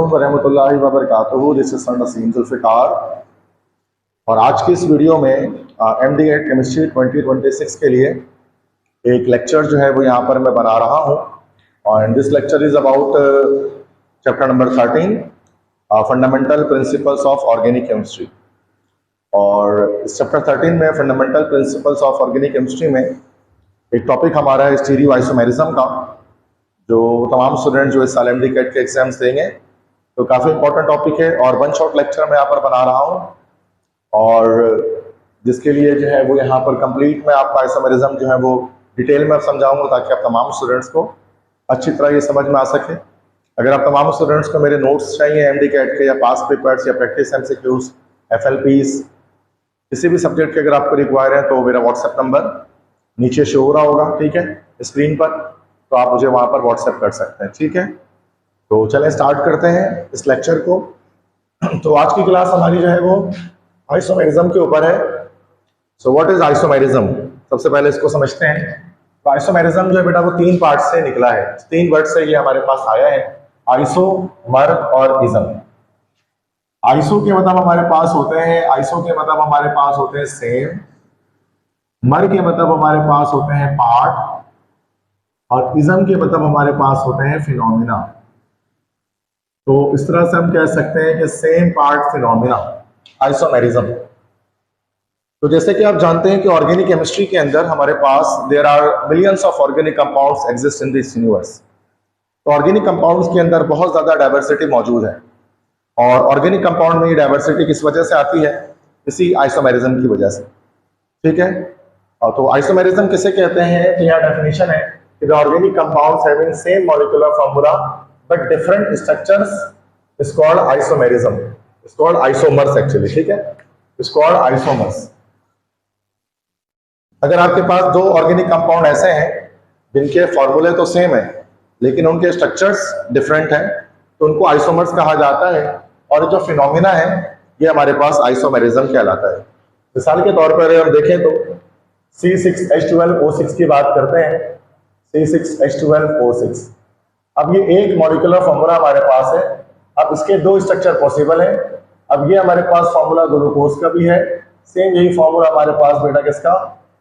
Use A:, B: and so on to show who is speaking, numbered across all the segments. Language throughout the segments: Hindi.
A: अलैकुम वरहमतुल्लाहि वबरकातुहू। This is sir Naseem Zulfiqar और आज की इस वीडियो में MD केमिस्ट्री 2026 के लिए एक लेक्चर जो है वो यहाँ पर मैं बना रहा हूँ। और this lecture is about chapter number 13 fundamental principles of organic chemistry. और इस चैप्टर 13 में fundamental principles of organic chemistry में एक टॉपिक हमारा है स्टीरियो आइसोमेरिज्म का, जो तमाम स्टूडेंट जो इस साल MD कैट के एग्जाम्स देंगे तो काफ़ी इंपॉर्टेंट टॉपिक है। और वन शॉट लेक्चर मैं यहाँ पर बना रहा हूँ और जिसके लिए जो है वो यहाँ पर कंप्लीट मैं आपका आइसोमेरिज्म जो है वो डिटेल में समझाऊंगा ताकि आप तमाम स्टूडेंट्स को अच्छी तरह ये समझ में आ सके। अगर आप तमाम स्टूडेंट्स को मेरे नोट्स चाहिए MD कैट के या पास पेपर्स या प्रैक्टिस MCQs FLPs किसी भी सब्जेक्ट के अगर आपको रिक्वायर है तो मेरा व्हाट्सएप नंबर नीचे शो हो रहा होगा, ठीक है, स्क्रीन पर, तो आप मुझे वहाँ पर व्हाट्सएप कर सकते हैं, ठीक है। तो चलें स्टार्ट करते हैं इस लेक्चर को। तो आज की क्लास हमारी जो है वो आइसोमेरिज्म के ऊपर है। सो व्हाट इज आइसोमेरिज्म, सबसे पहले इसको समझते हैं। तो आइसोमेरिज्म जो है बेटा वो तीन पार्ट से निकला है, तीन वर्ड से ये हमारे पास आया है, आइसो, मर और इज्म। आइसो के मतलब हमारे पास होते हैं, आइसो के मतलब हमारे पास होते हैं सेम, मर के मतलब हमारे पास होते हैं पार्ट, और इज्म के मतलब हमारे पास होते हैं फिनोमिना। तो इस तरह से हम कह सकते हैं कि सेम पार्ट फिनोमिना आइसोमेरिज्म। तो जैसे कि आप जानते हैं कि ऑर्गेनिक केमिस्ट्री के अंदर हमारे पास there are millions of organic compounds exist in this universe. तो ऑर्गेनिक कंपाउंड्स के अंदर बहुत ज्यादा डाइवर्सिटी मौजूद है और ऑर्गेनिक कंपाउंड में ये डाइवर्सिटी किस वजह से आती है, इसी आइसोमेरिज्म की वजह से, ठीक है। और तो आइसोमेरिज्म किसे कहते हैं, तो यहाँ डेफिनेशन है the organic compounds having same molecular formula but different structures is called isomerism. It's called isomers actually, ठीक है, it's called isomers. अगर आपके पास दो ऑर्गेनिक कंपाउंड ऐसे हैं जिनके फॉर्मूले तो सेम है लेकिन उनके स्ट्रक्चर्स डिफरेंट हैं तो उनको आइसोमर्स कहा जाता है। और जो फिनोमिना है ये हमारे पास आइसोमेरिज्म कहलाता है। मिसाल के तौर पर हम देखें तो C6H12O6 की बात करते हैं, C6H12O6। अब ये एक मॉलिक्यूलर फॉर्मूला हमारे पास है, अब इसके दो स्ट्रक्चर पॉसिबल है। अब ये हमारे पास फॉर्मूला ग्लूकोज का भी है, सेम यही फॉर्मूला हमारे पास बेटा किसका,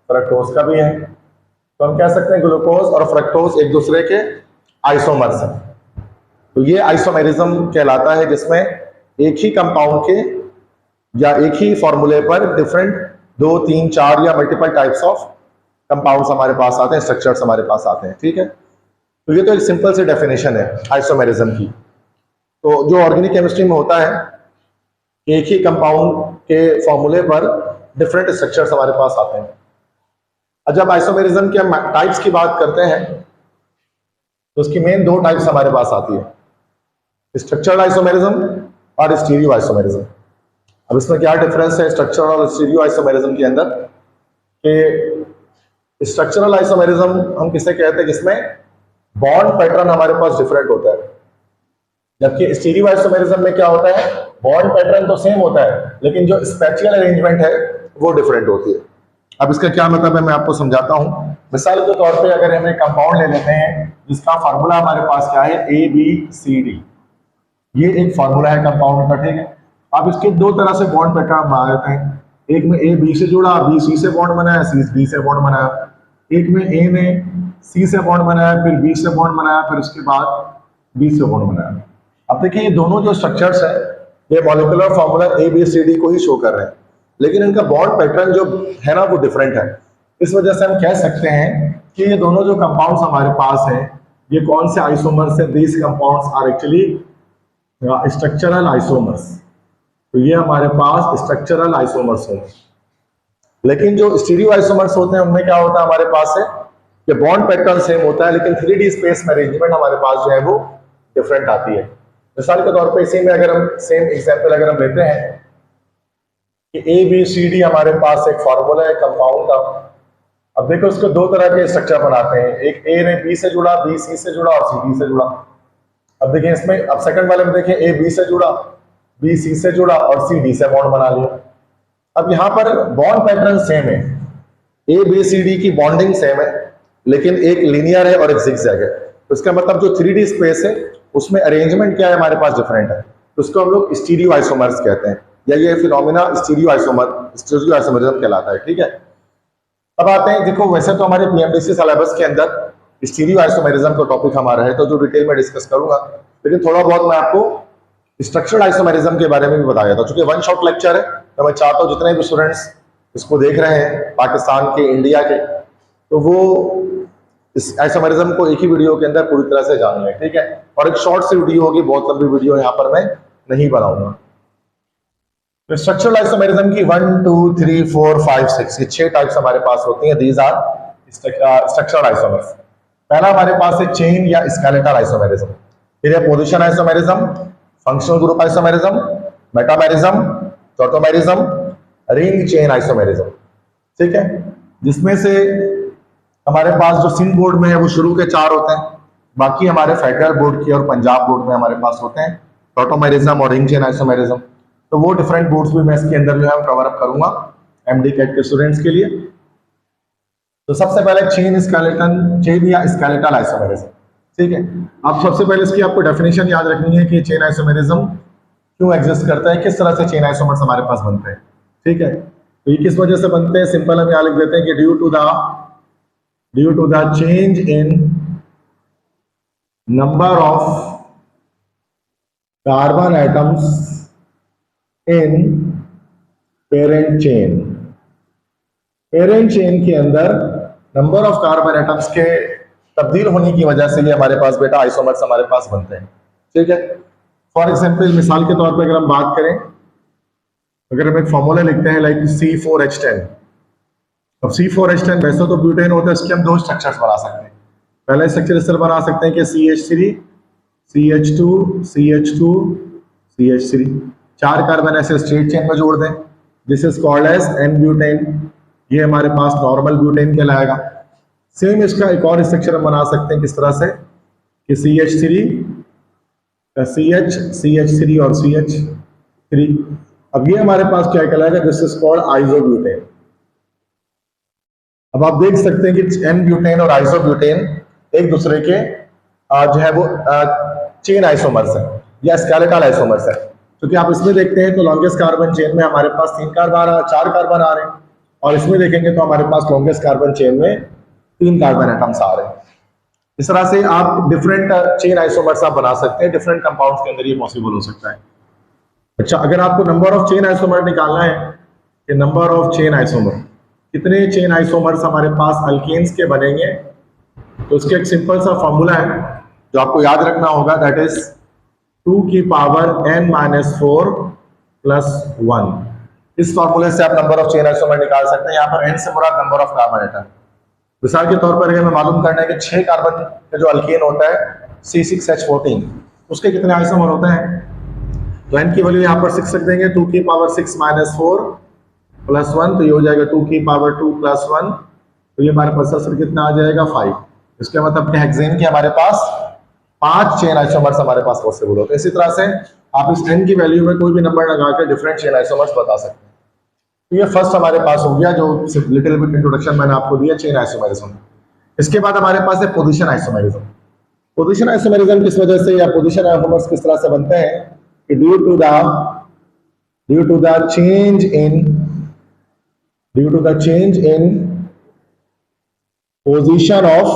A: फ्रक्टोज का भी है। तो हम कह सकते हैं ग्लूकोज और फ्रक्टोज एक दूसरे के आइसोमर्स हैं। तो ये आइसोमेरिज्म कहलाता है जिसमें एक ही कंपाउंड के या एक ही फॉर्मूले पर डिफरेंट 2, 3, 4 या मल्टीपल टाइप्स ऑफ कंपाउंड्स हमारे पास आते हैं, स्ट्रक्चर्स हमारे पास आते हैं, ठीक है। तो ये तो एक सिंपल सी डेफिनेशन है आइसोमेरिज्म की। तो जो ऑर्गेनिक केमिस्ट्री में होता है एक ही कंपाउंड के फॉर्मूले पर डिफरेंट स्ट्रक्चर्स हमारे पास आते हैं। और जब आइसोमेरिज्म के टाइप्स की बात करते हैं तो उसकी मेन दो टाइप्स हमारे पास आती है, स्ट्रक्चरल आइसोमेरिज्म और स्टीरियो आइसोमेरिज्म। अब इसमें क्या डिफरेंस है स्ट्रक्चरल और स्टीरियो आइसोमेरिज्म के अंदर, कि स्ट्रक्चरल आइसोमेरिज्म हम किसे कहते हैं जिसमें बॉन्ड पैटर्न हमारे पास डिफरेंट होता है, जबकि स्टीरियो आइसोमेरिज्म में क्या होता है, बॉन्ड पैटर्न तो सेम होता है लेकिन जो स्पेशियल अरेंजमेंट है वो डिफरेंट होती है। अब इसका क्या मतलब है मैं आपको समझाता हूं। मिसाल के तौर पे अगर हम एक कंपाउंड ले लेते हैं जिसका फार्मूला हमारे पास क्या है, ABCD, ये एक फार्मूला है कंपाउंड का, ठीक है। अब इसके दो तरह से बॉन्ड पैटर्न बना देते हैं, एक में A B से जुड़ा, B C से बॉन्ड बनाया, C D से बॉन्ड बनाया, एक में A ने C से बॉन्ड बनाया, फिर B से बॉन्ड बनाया, फिर उसके बाद B से बॉन्ड बनाया। अब देखिए ये दोनों जो स्ट्रक्चर्स हैं ये मॉलिक्यूलर फॉर्मूला ABCD को ही शो कर रहे हैं लेकिन इनका बॉन्ड पैटर्न जो है ना वो डिफरेंट है। इस वजह से हम कह सकते हैं कि ये दोनों जो कंपाउंड्स हमारे पास हैं ये कौन से आइसोमर्स हैं, these compounds are actually structural isomers. तो ये हमारे पास स्ट्रक्चरल आइसोमर्स होंगे। लेकिन जो स्टीरियो आइसोमर्स होते हैं उनमें क्या होता है हमारे पास है कि बॉन्ड पैटर्न सेम होता है लेकिन 3D स्पेस में अरेंजमेंट हमारे पास जो है वो डिफरेंट आती है। मिसाल के तौर पे इसी में अगर हम सेम एग्जांपल अगर हम लेते हैं कि ABCD हमारे पास एक फार्मूला है कंपाउंड का। अब देखो उसको दो तरह के स्ट्रक्चर बनाते हैं, एक A ने B से जुड़ा, B C से जुड़ा और C D से जुड़ा। अब देखिए इसमें, अब सेकंड वाले में देखिए A B से जुड़ा, B C से जुड़ा और C D से बॉन्ड बना लिया। अब यहाँ पर बॉन्ड पैटर्न सेम है, ABCD की बॉन्डिंग सेम है लेकिन एक लीनियर है और एक जिगजैग है। तो इसका मतलब जो 3D स्पेस है उसमें अरेंजमेंट क्या है हमारे पास डिफरेंट है, तो उसको हम लोग स्टीरियो आइसोमर्स कहते हैं, या ये फिनोमिना स्टीरियो आइसोमरिज्म कहलाता है। ठीक है, अब आते हैं, देखो वैसे तो हमारे पीएमडीसी सिलेबस के अंदर स्टीरियो आइसोमेरिज्म का टॉपिक हमारा है, तो जो डिटेल में डिस्कस करूंगा, लेकिन थोड़ा बहुत मैं आपको स्ट्रक्चरल आइसोमेरिज्म के बारे में भी बताया था। चूंकि वन शॉट लेक्चर है, तो मैं चाहता हूँ जितने भी स्टूडेंट्स इसको देख रहे हैं पाकिस्तान के, इंडिया के, तो वो इस आइसोमेरिज्म को एक ही वीडियो के अंदर पूरी तरह से जान लें। ठीक है, और एक शॉर्ट सी वीडियो होगी, बहुत लंबी वीडियो यहाँ पर मैं नहीं बनाऊंगा। स्ट्रक्चरल आइसोमेरिज्म की 1 2 3 4 5 6 ये 6 टाइप्स हमारे पास होती हैं। These are structural isomers. पहला हमारे पास है चेन या स्केलेटल आइसोमेरिज्म, फिर है position isomerism, functional group isomerism, metamerism, tautomerism, ring chain isomerism. ठीक है, जिसमें से हमारे पास जो सिंध बोर्ड में है वो शुरू के 4 होते हैं, बाकी हमारे फेडरल बोर्ड के और पंजाब बोर्ड में हमारे पास होते हैं टॉटोमेरिज्म और रिंग चेन आइसोमेरिज्म। तो वो डिफरेंट बोर्ड्स भी मैं इसके अंदर जो है कवर अप करूंगा एमडी कैट के स्टूडेंट्स के लिए। तो सबसे पहले चेन या स्केलेटल आइसोमेरिज्म। ठीक है, अब सबसे पहले इसकी आपको डेफिनेशन याद रखनी है कि चेन आइसोमेरिज्म क्यों एग्जिस्ट करता है, किस तरह से चेन आइसोमर्स हमारे पास बनते हैं। ठीक है, तो ये किस वजह से बनते हैं, सिंपल हम यहाँ लिख देते हैं कि due to the change in number of carbon atoms in parent chain के अंदर नंबर ऑफ कार्बन एटम्स के तब्दील होने की वजह से ये हमारे पास बेटा आइसोमर्स हमारे पास बनते हैं। ठीक है, फॉर एग्जांपल मिसाल के तौर पे अगर हम बात करें, अगर हम एक फॉर्मूला लिखते हैं लाइक C4H10, अब C4H10 वैसे तो ब्यूटेन होता है, इसके हम 2 स्ट्रक्चर्स बना सकते हैं। पहला स्ट्रक्चर इस तरह बना सकते हैं कि CH3 CH2 CH2 CH3, 4 carbon ऐसे स्ट्रेट चेन में जोड़ दें, this is called as N butane. ये हमारे पास नॉर्मल ब्यूटेन कहलाएगा। सेम इसका एक और स्ट्रक्चर हम बना सकते हैं किस तरह से कि CH3 CH CH3 और CH3, अब ये हमारे पास क्या कहलाएगा, दिस इज कॉल्ड आइसोब्यूटेन। अब आप देख सकते हैं कि N ब्यूटेन और आइसोब्यूटेन एक दूसरे के जो है वो चेन आइसोमर्स है या स्केलेटल आइसोमर्स है। क्योंकि आप इसमें देखते हैं तो लॉन्गेस्ट कार्बन चेन में हमारे पास 4 कार्बन आ रहे हैं, और इसमें देखेंगे तो हमारे पास लॉन्गेस्ट कार्बन चेन में 3 कार्बन एटम्स आ रहे हैं। इस तरह से आप डिफरेंट चेन आइसोमर्स आप बना सकते हैं, डिफरेंट कंपाउंड्स के अंदर ये पॉसिबल हो सकता है। अच्छा, अगर आपको नंबर ऑफ चेन आइसोमर निकालना है कि नंबर ऑफ चेन आइसोमर, कितने चेन आइसोमर्स हमारे पास अल्केन्स के बनेंगे, तो उसके एक सिंपल सा फॉर्मूला है जो आपको याद रखना होगा, दैट इज 2 की पावर n-4 + 1। इस फॉर्मूले से आप नंबर ऑफ चेन आइसोमर निकाल सकते हैं। यहाँ पर n से मुराद नंबर ऑफ कार्बन एटम। मिसाल के तौर पर अगर हमें मालूम करना है कि 6 कार्बन का जो अल्केन होता है C6H14, उसके कितने आइसोमर होते हैं, तो n की वैल्यू यहाँ पर 6 रख देंगे, 2 की पावर 6 - 4 + 1, तो ये हो जाएगा 2 की पावर 2 + 1, तो ये हमारे पास आंसर कितना आ जाएगा 5। इसका मतलब कि हेक्सेन के हमारे पास 5 चेन आइसोमर्स हमारे पास पॉसिबल होते हैं। इसी तरह से आप इस n की वैल्यू में कोई भी नंबर लगा के डिफरेंट चेन आइसोमर्स बता सकते हैं। तो ये फर्स्ट हमारे पास हो गया, जो लिटिल बिट इंट्रोडक्शन मैंने आपको दिया चेन आइसोमेरिज्म। इसके बाद हमारे पास है पोजीशन आइसोमेरिज्म। पोजीशन आइसोमेरिज्म किस वजह से या पोजीशन आइसोमर्स किस तरह से बनते हैं कि due to the change in position of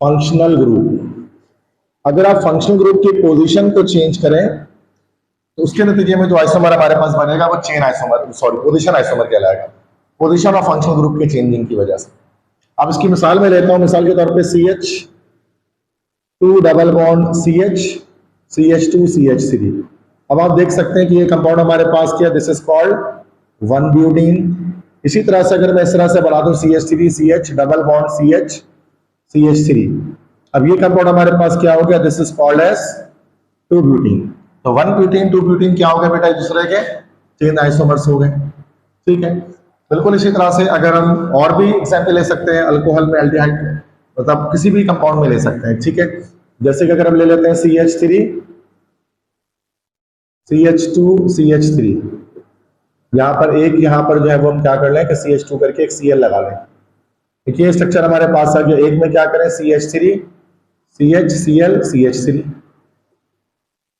A: functional group. अगर आप फंक्शनल ग्रुप की पोजीशन को चेंज करें तो उसके नतीजे में जो आइसोमर हमारे पास बनेगा वो पोजीशन आइसोमर कहलाएगा, पोजीशन ऑफ फंक्शनल ग्रुप के चेंजिंग की वजह से। अब इसकी मिसाल में लेता हूं, मिसाल के तौर पे CH2 double bond CH CH2 CH3। अब आप देख सकते हैं कि ये कंपाउंड हमारे पास क्या, दिस इज कॉल्ड 1 ब्यूटीन। इसी तरह से अगर मैं इस तरह से बना दूं CH3 CH double bond CH CH3, अब ये कंपाउंड हमारे पास क्या हो गया, this is called as 2 butene. तो 1 ब्यूटीन 2 ब्यूटीन क्या हो गया बेटा, एक दूसरे के चेन आइसोमर्स हो गए। ठीक है, बिल्कुल इसी तरह से अगर हम और भी एग्जांपल ले सकते हैं, अल्कोहल में एल्डिहाइड, मतलब किसी भी कंपाउंड में ले सकते हैं। ठीक है, जैसे कि अगर हम ले लेते हैं CH3 CH2 CH3, यहाँ पर जो है वो हम क्या कर लें कि CH2 करके एक Cl लगा लें। देखिए स्ट्रक्चर हमारे पास आ गया। एक में क्या करें CH3 CHCl CH3.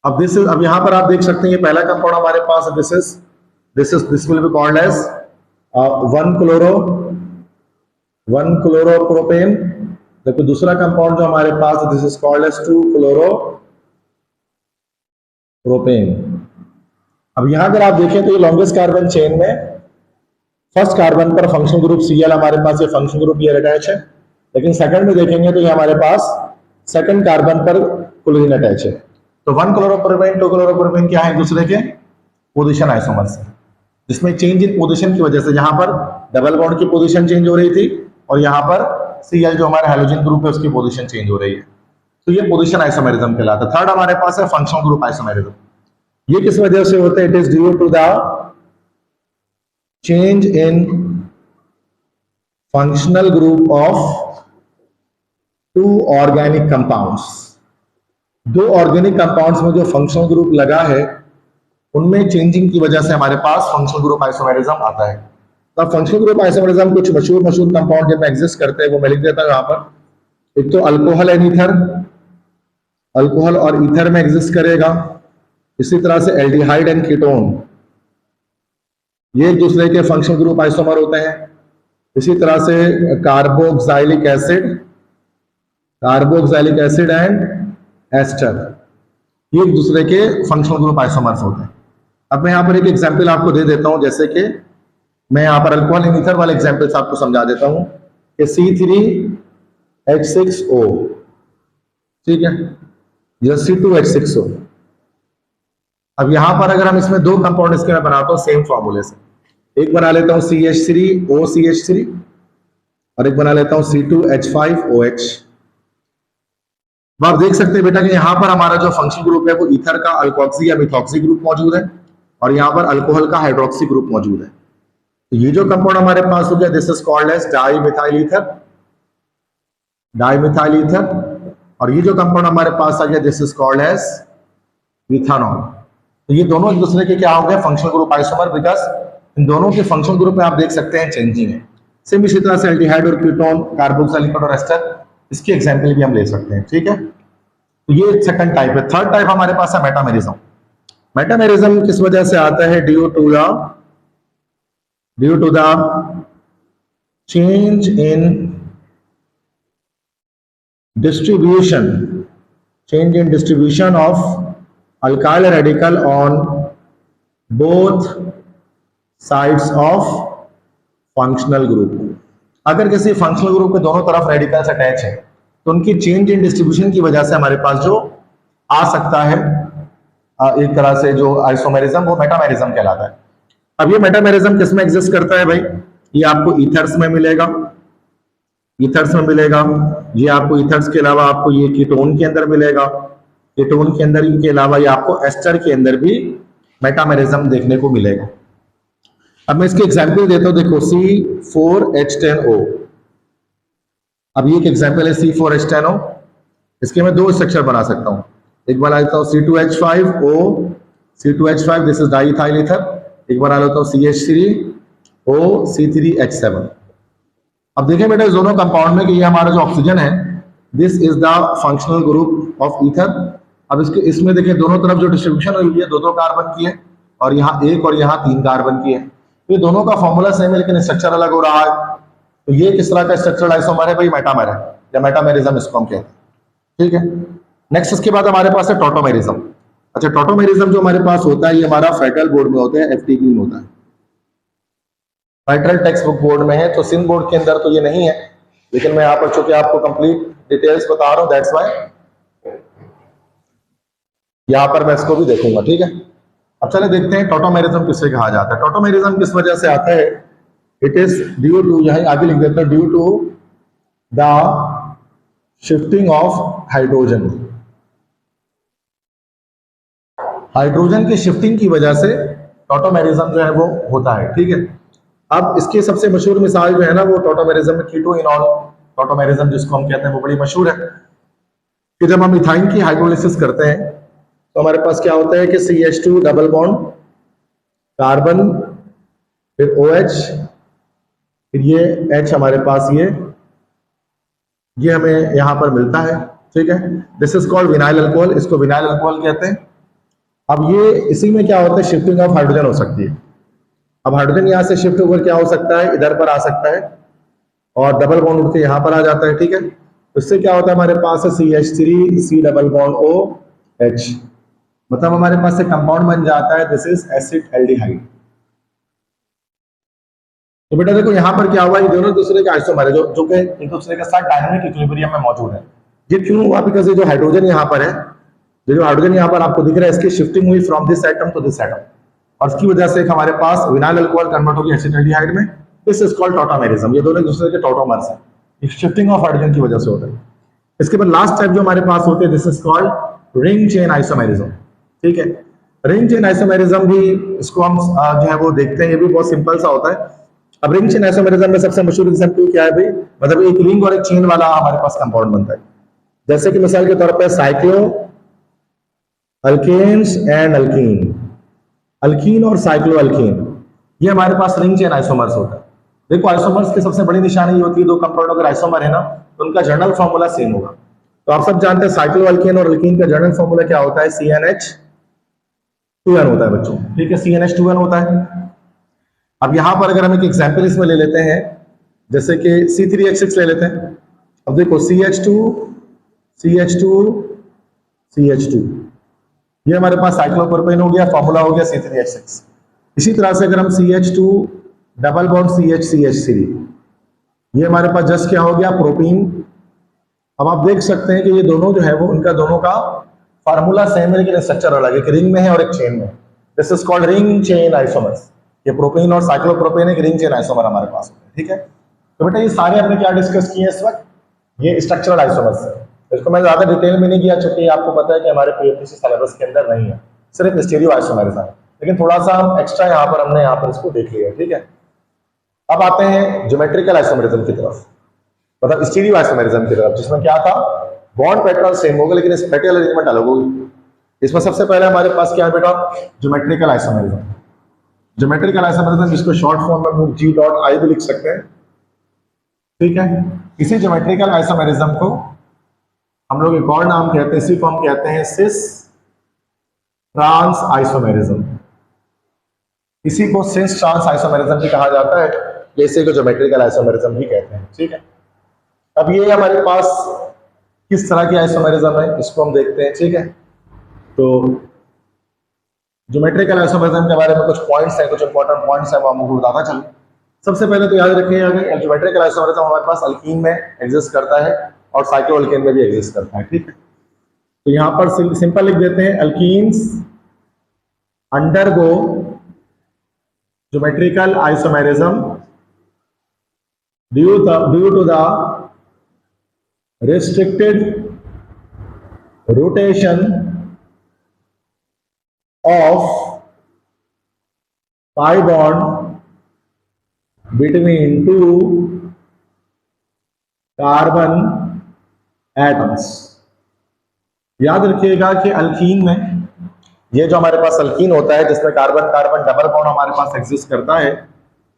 A: अब अब यहाँ पर आप देख सकते हैं ये पहला कंपाउंड हमारे पास this will be called as 1 chloropropane. देखो दूसरा कंपाउंड जो हमारे पास this is called as 2 chloropropane. अब यहाँ अगर आप देखें तो ये लॉन्गेस्ट कार्बन चेन में फर्स्ट कार्बन पर फंक्शनल ग्रुप Cl हमारे पास ये फंक्शनल ग्रुप ये अटैच है, लेकिन सेकंड में देखेंगे तो ये हमारे पास सेकंड कार्बन पर क्लोरीन अटैच है. तो 1 क्लोरोप्रोपेन 2 क्लोरोप्रोपेन क्या है, एक दूसरे के पोजीशन आइसोमर्स है, जिसमें चेंज इन पोजीशन की वजह से यहाँ पर डबल बॉन्ड की पोजीशन चेंज हो रही थी और यहाँ पर Cl जो हमारा हैलोजन ग्रुप है उसकी पोजीशन चेंज हो रही है. तो ये पोजीशन आइसोमेरिज्म कहलाता है. थर्ड हमारे पास है फंक्शनल ग्रुप आइसोमेरिज्म. ये किस वजह से होता है, it is due to the change in functional group of 2 organic compounds. 2 organic compounds में जो फंक्शनल ग्रुप लगा है उनमें चेंजिंग की वजह से हमारे पास फंक्शनल ग्रुप आइसोमेरिज्म आता है. तो फंक्शनल ग्रुप आइसोमेरिज्म कुछ मशहूर कंपाउंड जिनमें एग्जिस्ट करते हैं वो मैं लिख देता हूं यहाँ पर. एक तो अल्कोहल एंड ईथर, अल्कोहल और ईथर में एग्जिस्ट करेगा. इसी तरह से एल्डिहाइड एंड कीटोन, ये एक दूसरे के फंक्शनल ग्रुप आइसोमर होते हैं. इसी तरह से कार्बोक्सिलिक एसिड एंड एस्टर, ये एक दूसरे के फंक्शनल ग्रुप आइसोमर्स होते हैं. अब मैं यहाँ पर एक एग्जांपल आपको दे देता हूं, जैसे कि मैं यहाँ पर अल्कोहल एंड ईथर वाले एग्जांपल्स आपको समझा देता हूं कि C3H6O, ठीक है, या C2H6O. अब यहां पर अगर हम इसमें 2 कंपाउंड इसके मैं बनाता हूं सेम फॉर्मूले से. एक बना लेता हूं CH3OCH3 और एक बना लेता हूं C2H5OH. आप देख सकते हैं बेटा कि यहां पर हमारा जो फंक्शनल ग्रुप है वो ईथर का अल्कोक्सी या मिथॉक्सी ग्रुप मौजूद है और यहां पर अल्कोहल का हाइड्रोक्सी ग्रुप मौजूद है. तो ये जो कंपाउंड हमारे पास हो गया this is called as dimethyl ether. और ये जो कंपाउंड हमारे पास आ गया this is called as ethanol. तो ये दोनों एक दूसरे के क्या हो गए, फंक्शनल ग्रुप आइसोमर, बिकॉज इन दोनों के फंक्शनल ग्रुप में आप देख सकते हैं चेंजिंग है. सेम इसी तरह से एल्डिहाइड और कीटोन, कार्बोक्सिलिक और एस्टर, इसकी एग्जांपल भी हम ले सकते हैं. ठीक है, तो ये सेकंड टाइप है. थर्ड टाइप हमारे पास है मेटामेरिज्म. मेटामेरिज्म किस वजह से आता है, due to the change in distribution of alkyl radical on both sides of functional group. अगर किसी फंक्शनल ग्रुप के दोनों तरफ रेडिकल्स अटैच है तो उनकी चेंज इन डिस्ट्रीब्यूशन की वजह से हमारे पास जो आ सकता है एक तरह से जो आइसोमेरिज्म, वो मेटामेरिज्म कहलाता है. अब ये मेटामेरिज्म किस में एग्जिस्ट करता है भाई, ये आपको ईथर्स में मिलेगा, ये आपको ईथर्स के अलावा आपको ये कीटोन के अंदर मिलेगा, कीटोन के अंदर के अलावा ये आपको एस्टर के अंदर भी मेटामेरिज्म देखने को मिलेगा. अब मैं इसकी एग्जांपल देता हूं, देखो C4H10O. अब ये एक एग्जांपल है C4H10O. इसके मैं 2 स्ट्रक्चर बना सकता हूं. एक बना लेता हूं C2H5O, this is diethyl ether. एक बना लेता हूं CH3O, C3H7. अब देखें बेटा इस दोनों कंपाउंड में कि ये हमारा जो ऑक्सीजन है this is the functional group of ether. अब इसमें देखें दोनों तरफ जो डिस्ट्रीब्यूशन हुई है 2 कार्बन की है और यहाँ 1 और यहाँ 3 कार्बन की है. तो ये दोनों का फॉर्मूला सेम है लेकिन स्ट्रक्चर अलग हो रहा है. तो ये किस तरह का स्ट्रक्चरल आइसोमर है भाई, मेटामर है या मेटामेरिज्म इसको हम कहते हैं. ठीक है, नेक्स्ट इसके बाद हमारे पास है टॉटोमेरिज्म. अच्छा, टॉटोमेरिज्म जो हमारे पास होता है ये हमारा फेडरल बोर्ड में होता है, FTP में होता है, फेडरल टेक्स्ट बुक बोर्ड में है. तो सिंध बोर्ड के अंदर तो ये नहीं है, लेकिन मैं यहाँ पर चूंकि आपको कंप्लीट डिटेल्स बता रहा हूं दैट्स व्हाई यहां पर मैं इसको भी देखूंगा. ठीक है, अब चले देखते हैं टॉटोमेरिज्म किससे कहा जाता है. टॉटोमेरिज्म किस वजह से आता है, इट इज ड्यू टू, यहां आगे लिख देता हूं, due to the shifting of hydrogen की शिफ्टिंग की वजह से टॉटोमेरिज्म जो है वो होता है. ठीक है, अब इसकी सबसे मशहूर मिसाल जो है ना वो टॉटोमेरिज्म में कीटोइनॉल टॉटोमेरिज्म जिसको हम कहते हैं वो बड़ी मशहूर है. कि जब हम इथाइन की हाइड्रोलिसिस करते हैं तो हमारे पास क्या होता है कि CH2 डबल बॉन्ड कार्बन, फिर OH, फिर ये H हमारे पास ये हमें यहाँ पर मिलता है. ठीक है, this is called vinyl alcohol, इसको विनाइल अल्कोहल कहते हैं। अब ये इसी में क्या होता है, शिफ्टिंग ऑफ हाइड्रोजन हो सकती है। अब हाइड्रोजन यहाँ से शिफ्ट होकर क्या हो सकता है, इधर पर आ सकता है और डबल बॉन्ड उठ के यहाँ पर आ जाता है। ठीक है, इससे क्या होता है, हमारे पास है CH3 C double bond OH, मतलब हमारे पास से कंपाउंड बन जाता है, दिस इज एसिड एल्डिहाइड। तो बेटा देखो यहाँ पर क्या हुआ, ये दोनों दूसरे के आइसोमर है जो कि एक दूसरे के साथ डायनामिक इक्विलिब्रियम में मौजूद है। ये क्यों हुआ, बिकॉज ये जो हाइड्रोजन यहाँ पर है, जो हाइड्रोजन यहाँ पर आपको दिख रहा है, इसकी शिफ्टिंग हुई from this atom to this atom, और इसकी वजह से हमारे पास विनाइल अल्कोहल कन्वर्ट होगी एसिड एल्डिहाइड में। This is called tautomerism. ये दोनों एक दूसरे के टॉटोमर्स हैं, शिफ्टिंग ऑफ हाइड्रोजन की वजह से होता है। इसके बाद लास्ट टाइप जो हमारे पास होते हैं, this is called ring chain isomerism. ठीक है, रिंग चेन आइसोमेरिज्म भी इसको हम जो है वो देखते हैं, ये भी बहुत सिंपल सा होता है। अब रिंग चेन आइसोमेरिज्म में सबसे मशहूर एग्जांपल क्या है भाई, मतलब एक रिंग और एक चेन वाला हमारे पास कंपाउंड बनता है। जैसे कि मिसाल के तौर पर cycloalkanes and alkene, alkene और साइक्लो अल्कीन, ये हमारे पास रिंग चेन आइसोमर्स होता है। देखो आइसोमर्स की सबसे बड़ी निशानी ये होती है, दो कंपाउंड अगर आइसोमर है ना तो उनका जनरल फॉर्मूला सेम होगा। तो आप सब जानते हैं साइक्लो अल्केन और अल्कीन का जनरल फॉर्मूला क्या होता है, CnH2n होता है बच्चों। ठीक है, CnH2n होता है। अब यहां पर अगर हम एक एग्जाम्पल इसमें ले लेते हैं, जैसे कि C3H6 ले लेते हैं। अब देखो CH2 CH2 CH2, ये हमारे पास साइक्लोप्रोपेन हो गया, फॉर्मूला हो गया C3H6। इसी तरह से अगर हम CH2 डबल बॉन्ड CH3, ये हमारे पास जस्ट क्या हो गया, प्रोपीन। अब आप देख सकते हैं कि ये दोनों जो है वो उनका दोनों का फार्मूला सेम है, लेकिन स्ट्रक्चर अलग है, एक रिंग में है और एक चेन में। This is called ring chain isomers. ये प्रोपीन और साइक्लोप्रोपेन एक रिंग चेन आइसोमर हमारे पास होते हैं। ठीक है, तो बेटा ये सारे हमने क्या डिस्कस किए इस वक्त, ये स्ट्रक्चरल आइसोमर्स है। इसको मैं ज्यादा डिटेल में नहीं किया, चूंकि आपको पता है कि हमारे PhD सिलेबस के अंदर नहीं है, सिर्फ स्टीरियो आइसोमर्स है, लेकिन थोड़ा सा हम एक्स्ट्रा यहाँ पर हमने यहाँ पर इसको देख लिया। ठीक है, अब आते हैं ज्योमेट्रिकल आइसोमेरिज्म की तरफ, मतलब स्टीरियो आइसोमेरिज्म की तरफ, जिसमें क्या था, बॉन्ड पैटर्न सेम होगा लेकिन स्पेटियल अरेंजमेंट अलग होगी। इसमें सबसे पहले हमारे पास क्या है बेटा, ज्योमेट्रिकल आइसोमेरिज्म। ज्योमेट्रिकल आइसोमेरिज्म, जिसको शॉर्ट फॉर्म में G.I भी लिख सकते हैं। ठीक है, इसी ज्योमेट्रिकल आइसोमेरिज्म को हम लोग एक और नाम कहते हैं, इसी को हम कहते हैं सिस ट्रांस आइसोमेरिज्म। इसी को सिस ट्रांस आइसोमेरिज्म भी कहा जाता है, जैसे को ज्योमेट्रिकल आइसोमेरिज्म भी कहते हैं। ठीक है, अब ये हमारे पास किस तरह की आइसोमेरिज्म है, इसको हम देखते हैं। ठीक है, तो ज्योमेट्रिकल आइसोमेरिज्म के बारे में कुछ पॉइंट्स हैं, कुछ इंपॉर्टेंट पॉइंट्स हैं, वो हम आपको बताता चलूं। सबसे पहले तो याद रखिएगा कि ज्योमेट्रिकल आइसोमेरिज्म हमारे पास अल्कीन में एग्जिस्ट करता है और साइक्लो अल्केन में भी एग्जिस्ट करता है। ठीक है, तो यहाँ पर सिंपल लिख देते हैं, alkenes undergo geometrical isomerism due to the restricted rotation of pi bond between two carbon atoms. याद रखिएगा कि अल्कीन में ये जो हमारे पास अल्कीन होता है, जिसमें कार्बन कार्बन डबल बॉन्ड हमारे पास एग्जिस्ट करता है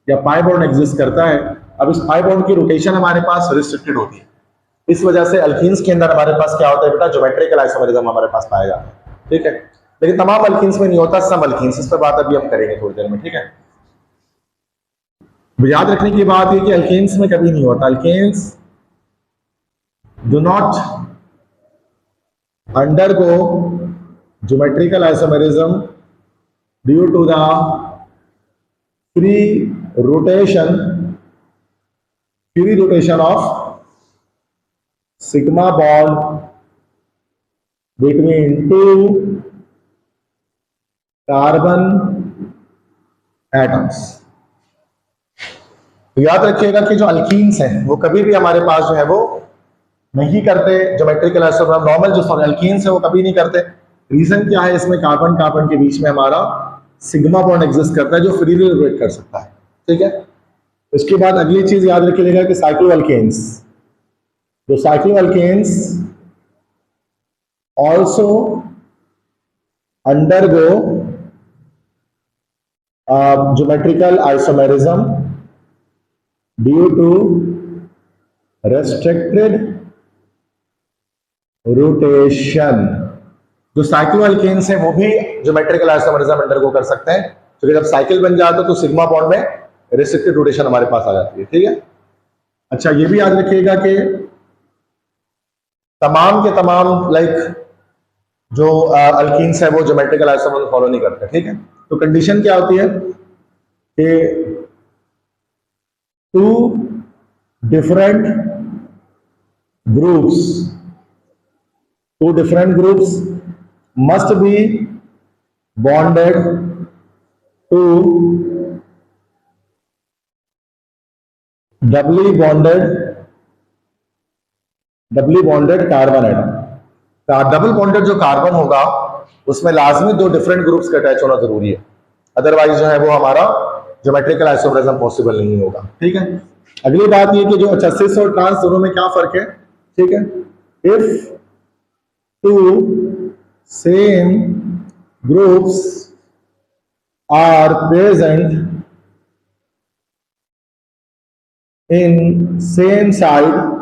A: या पाई बॉन्ड एग्जिस्ट करता है। अब इस पाई बॉन्ड की रोटेशन हमारे पास रिस्ट्रिक्टेड होती है, इस वजह से अल्कीन्स के अंदर हमारे पास क्या होता है बेटा, ज्योमेट्रिकल आइसोमेरिज्म हमारे पास पाया जाता है। ठीक है, लेकिन तमाम अल्कीन्स में नहीं होता, सब अल्कीन्स, इस पर बात अभी हम करेंगे थोड़ी देर में। ठीक है, याद रखने की बात है कि अल्कीन्स में कभी नहीं होता, alkenes do not undergo geometrical isomerism due to the free rotation of sigma bond between two carbon atoms. तो याद रखिएगा कि जो अल्कीन्स हैं वो कभी भी हमारे पास जो है वो नहीं करते ज्योमेट्रिकल आइसोमेरिज्म, नॉर्मल जो अल्कीन्स है वो कभी नहीं करते। रीजन क्या है, इसमें कार्बन कार्बन के बीच में हमारा सिग्मा बॉन्ड एग्जिस्ट करता है जो फ्रीली रोटेट कर सकता है। ठीक है, इसके बाद अगली चीज याद रखिएगा कि साइक्लोअल्केन्स, जो cycloalkanes also undergo geometrical isomerism due to restricted rotation. जो साइक्लोअल्केन्स हैं वो भी ज्योमेट्रिकल आइसोमरिज्म अंडरगो कर सकते हैं, क्योंकि जब साइकिल बन जाता है तो सिग्मा बॉन्ड में रेस्ट्रिक्टेड रोटेशन हमारे पास आ जाती है, ठीक है। अच्छा, ये भी याद रखिएगा कि तमाम के तमाम जो अल्कीन्स है वो ज्योमेट्रिकल आइसोमरिज्म फॉलो नहीं करते, ठीक है। तो कंडीशन क्या होती है कि two different groups must be bonded to doubly bonded carbon atom. Double bonded जो कार्बन होगा उसमें लाजमी दो डिफरेंट ग्रुप्स का अटैच होना जरूरी है, अदरवाइज जो है वो हमारा ज्योमेट्रिकल आइसोमरिज्म पॉसिबल नहीं होगा, ठीक है। अगली बात ये कि जो अच्छा सिस और ट्रांस दोनों में क्या फर्क है, ठीक है। If two same groups are present in same side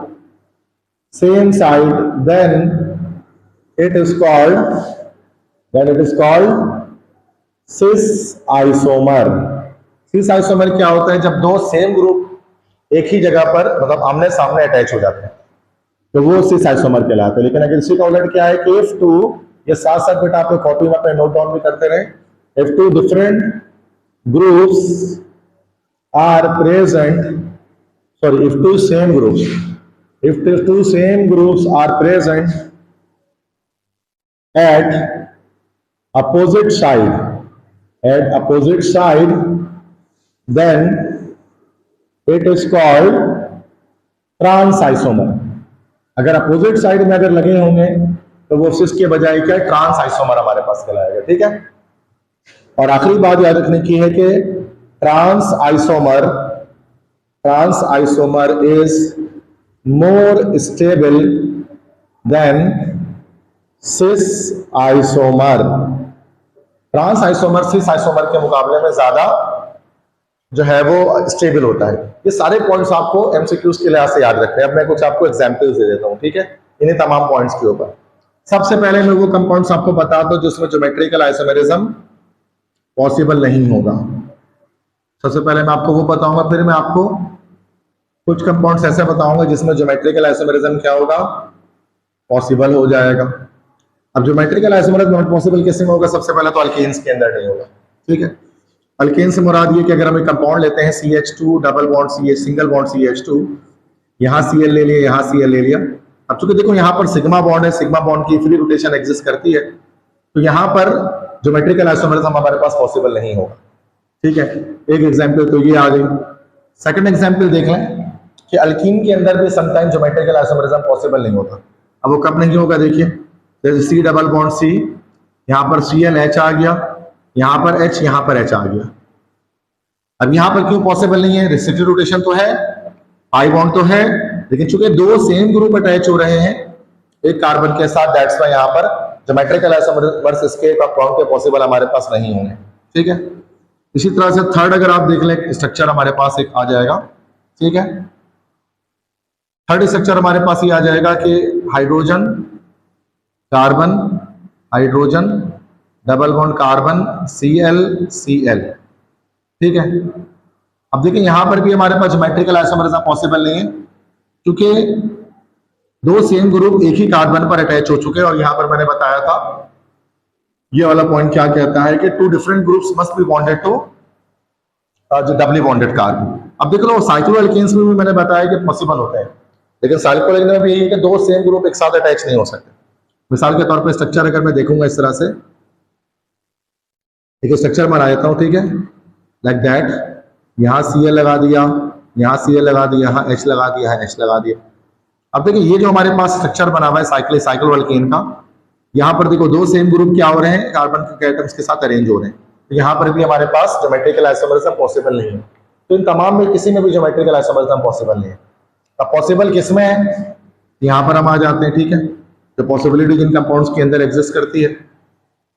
A: then it is called cis isomer। cis isomer क्या होता है, जब दो सेम ग्रुप एक ही जगह पर मतलब आमने सामने अटैच हो जाते हैं तो वो cis isomer कहलाते हैं। लेकिन अगर इसी का उलट क्या है कि if two, ये साथ साथ बेटा आपको कॉपी में अपने नोट डाउन भी करते रहे, if two different groups are present, sorry, if two same groups are present at opposite side then it is called trans isomer। अगर अपोजिट साइड में अगर लगे होंगे तो वो सिस के बजाय क्या ट्रांस आइसोमर हमारे पास कहलाएगा, ठीक है। और आखिरी बात याद रखने की है कि trans isomer is more stable than cis isomer. Trans isomer cis isomer के मुकाबले में ज्यादा जो है वो स्टेबल होता है। ये सारे पॉइंट्स आपको एमसीक्यूज के लिहाज से याद रखने हैं। अब मैं कुछ आपको एग्जांपल्स दे देता हूँ, ठीक है, इन्हीं तमाम पॉइंट्स के ऊपर। सबसे पहले मैं वो कंपाउंड्स आपको बता दूं जिसमें ज्योमेट्रिकल आइसोमेरिज्म पॉसिबल नहीं होगा। सबसे पहले मैं आपको वो बताऊंगा, फिर मैं आपको कुछ कंपाउंड्स ऐसे बताऊंगा जिसमें ज्योमेट्रिकल आइसोमेरिज्म क्या होगा, पॉसिबल हो जाएगा। अब ज्योमेट्रिकल आइसोमेरिज्म नॉट पॉसिबल किस में होगा, सबसे पहले तो अल्केन्स के अंदर नहीं होगा, ठीक है। अल्केन से मुराद ये कि अगर हम एक कंपाउंड लेते हैं CH2 double bond CH single bond CH2, यहाँ Cl ले लिया, यहाँ Cl ले लिया। अब चूंकि देखो यहाँ पर सिग्मा बॉन्ड है, सिग्मा बॉन्ड की फ्री रोटेशन एग्जिस्ट करती है, तो यहाँ पर ज्योमेट्रिकल आइसोमेरिज्म हमारे पास पॉसिबल नहीं होगा, ठीक है। एक एग्जांपल तो ये आ गई। सेकंड एग्जांपल देख लें कि अल्कीन के अंदर भी समटाइम ज्योमेट्रिकल आइसोमेरिज्म पॉसिबल नहीं होता। अब वो कब नहीं होगा, देखिए जैसे C डबल बॉन्ड C, यहाँ पर ClH आ गया, यहाँ पर H, यहाँ पर H आ गया। अब यहाँ पर क्यों पॉसिबल नहीं है, रेस्ट्रिक्टेड रोटेशन तो है, पाई बॉन्ड तो है, लेकिन चूंकि दो सेम ग्रुप अटैच हो रहे हैं एक कार्बन के साथ, दैट्स व्हाई यहाँ पर ज्योमेट्रिकल आइसोमर्स इसके कंपाउंड के पॉसिबल हमारे पास नहीं होंगे, ठीक है। इसी तरह से थर्ड अगर आप देख लें स्ट्रक्चर हमारे पास एक आ जाएगा, ठीक है। थर्ड स्ट्रक्चर हमारे पास ये आ जाएगा कि hydrogen carbon, hydrogen double bond carbon Cl, ठीक है। अब देखिए यहाँ पर भी हमारे पास ज्योमेट्रिकल आइसोमेरिज्म पॉसिबल नहीं है, क्योंकि दो सेम ग्रुप एक ही कार्बन पर अटैच हो चुके हैं। और यहाँ पर मैंने बताया था ये वाला पॉइंट क्या कहता है कि two different groups must be bonded to जो डबली बॉन्डेड कार्बन। अब देख लो साइक्लोअल्केन्स में भी मैंने बताया कि पॉसिबल होते हैं, लेकिन साइक्लोअल्केन में भी यही है कि दो सेम ग्रुप एक साथ अटैच नहीं हो सकते। मिसाल के तौर पर स्ट्रक्चर अगर मैं देखूंगा इस तरह से, एक स्ट्रक्चर बना देता हूँ, ठीक है, लाइक दैट। यहाँ Cl लगा दिया, यहाँ Cl लगा दिया, यहाँ H लगा दिया, यहाँ H लगा दिया। अब देखिए ये जो हमारे पास स्ट्रक्चर बना हुआ है साइक्लोअल्केन का, यहाँ पर देखो दो सेम ग्रुप क्या हो रहे हैं, कार्बन के एटम्स के साथ अरेंज हो रहे हैं। तो यहाँ पर भी हमारे पास ज्योमेट्रिकल आइसोमेरिज्म पॉसिबल नहीं है। तो इन तमाम में किसी में भी ज्योमेट्रिकल आइसोमेरिज्म पॉसिबल नहीं है। अब पॉसिबल किसमें है, यहाँ पर हम आ जाते हैं, ठीक है, जो पॉसिबिलिटी जिन कंपाउंड्स के अंदर एग्जिस्ट करती है।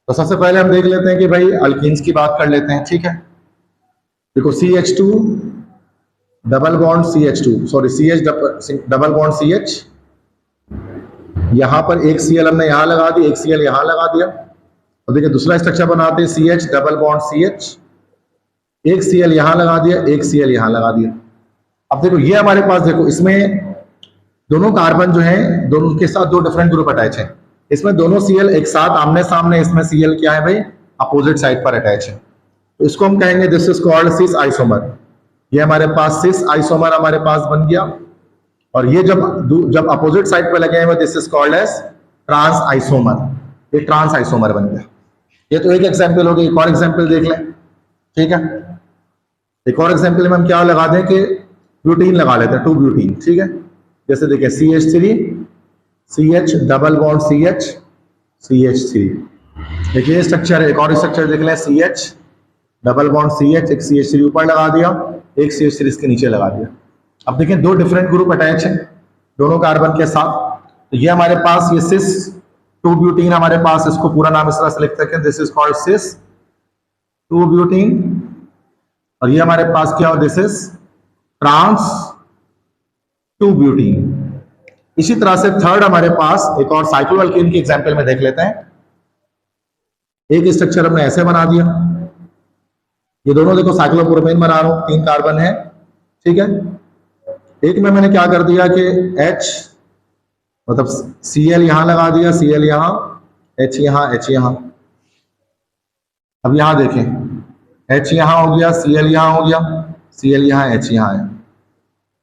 A: तो सबसे पहले हम देख लेते हैं कि भाई अल्कीन्स की बात कर लेते हैं, ठीक है। देखो CH2 double bond CH2, sorry CH double bond CH, यहाँ पर एक Cl हमने यहाँ लगा दिया, एक Cl यहाँ लगा दिया, और देखिए दूसरा स्ट्रक्चर बनाते हैं CH डबल बॉन्ड CH, एक Cl यहाँ लगा दिया, एक Cl यहाँ लगा दिया। अब देखो ये हमारे पास, देखो इसमें दोनों कार्बन जो है दोनों के साथ दो डिफरेंट ग्रुप अटैच है, इसमें दोनों Cl एक साथ आमने सामने, इसमें Cl क्या है भाई, अपोजिट साइड पर अटैच है, तो इसको हम कहेंगे this is called cis isomer. ये हमारे पास सिस आइसोमर हमारे पास बन गया, और ये जब अपोजिट साइड पे लगे हैं this is called as trans isomer, ये ट्रांस आइसोमर बन गया। ये तो एक एग्जांपल हो गया, एक और एग्जांपल देख लें, ठीक है। एक और एग्जांपल में हम क्या लगा दें कि ब्यूटीन लगा लेते हैं, 2 ब्यूटीन, ठीक है। जैसे देखिए CH3 CH double bond CH CH3, देखिए स्ट्रक्चर है। एक और स्ट्रक्चर देख लें, CH डबल बॉन्ड CH, एक CH3 ऊपर लगा दिया, एक CH3 इसके नीचे लगा दिया। अब देखिए दो डिफरेंट ग्रुप अटैच है दोनों कार्बन के साथ, तो ये हमारे पास ये सिस 2 ब्यूटीन हमारे पास, इसको पूरा नाम इस तरह से लिख सकते हैं, this is called cis 2 butene, और ये हमारे पास क्या हो, दिस इज ट्रांस 2 ब्यूटीन। इसी तरह से थर्ड हमारे पास एक और साइक्लोअल्केन की एग्जांपल में देख लेते हैं। एक स्ट्रक्चर हमने ऐसे बना दिया, ये दोनों देखो साइक्लोप्रोपेन बना रहा हूं, 3 कार्बन है, ठीक है। एक में मैंने क्या कर दिया कि H मतलब Cl यहां लगा दिया, Cl यहां, H यहां, H यहां। अब यहां देखें H यहां हो गया, Cl यहां हो गया, Cl यहां, H यहां है।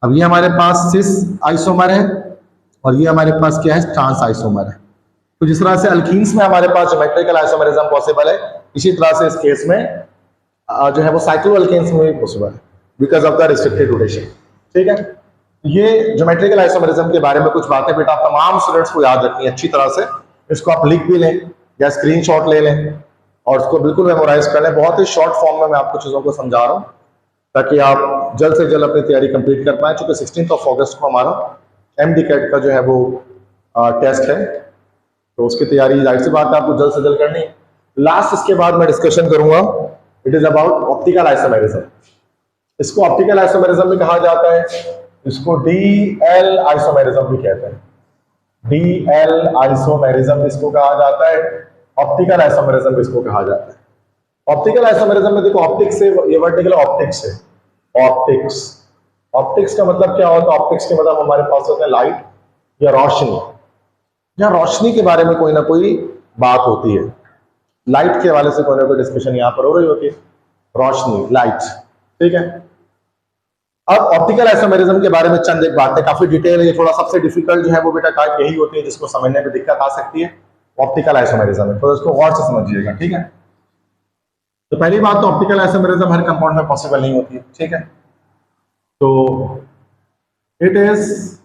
A: अब ये हमारे पास सिस आइसोमर है, और ये हमारे पास क्या है, ट्रांस आइसोमर है। तो जिस तरह से अल्कीन्स में हमारे पास ज्योमेट्रिकल आइसोमरिज्म पॉसिबल है, इसी तरह से इस केस में जो है वो साइक्लोअल्केन्स में भी पॉसिबल है because of the restricted rotation, ठीक है। ये ज्योमेट्रिकल आइसोमरिज्म के बारे में कुछ बातें बेटा तमाम स्टूडेंट्स को याद रखनी है अच्छी तरह से, इसको आप लिख भी लें या स्क्रीनशॉट ले लें और उसको बिल्कुल मेमोराइज कर लें। बहुत ही शॉर्ट फॉर्म में मैं आपको चीज़ों को समझा रहा हूँ ताकि आप जल्द से जल्द अपनी तैयारी कंप्लीट कर पाएँ, चूँकि 16 अगस्त को हमारा MD-CAT का जो है वो टेस्ट है, तो उसकी तैयारी जाहिर सी बात है आपको जल्द से जल्द करनी है। लास्ट इसके बाद मैं डिस्कशन करूंगा, it is about optical isomerism. इसको ऑप्टिकल आइसोमेरिज्म भी कहा जाता है, इसको DL आइसोमेरिज्म भी कहते हैं, DL आइसोमेरिज्म इसको कहा जाता है, ऑप्टिकल आइसोमेरिज्म इसको कहा जाता है। ऑप्टिकल आइसोमेरिज्म में देखो ऑप्टिक्स से, ये वर्ड निकला ऑप्टिक्स है, ऑप्टिक्स, ऑप्टिक्स का मतलब क्या होता है, ऑप्टिक्स के मतलब हमारे पास होता है लाइट या रोशनी, जहां रोशनी के बारे में कोई ना कोई बात होती है, लाइट के हवाले से कोई ना कोई डिस्कशन यहाँ पर हो रही होती है, रोशनी, लाइट, ठीक है। अब ऑप्टिकल आइसोमेरिज्म के बारे में चंद एक बातें, काफी डिटेल है, ये थोड़ा सबसे डिफिकल्ट जो है वो बेटा टाइप यही होती है जिसको समझने में दिक्कत आ सकती है, ऑप्टिकल आइसोमेरिज्म है, तो इसको गौर से समझिएगा, ठीक है। तो पहली बात तो ऑप्टिकल आइसोमेरिज्म हर कंपाउंड में पॉसिबल नहीं होती है, ठीक है। तो it is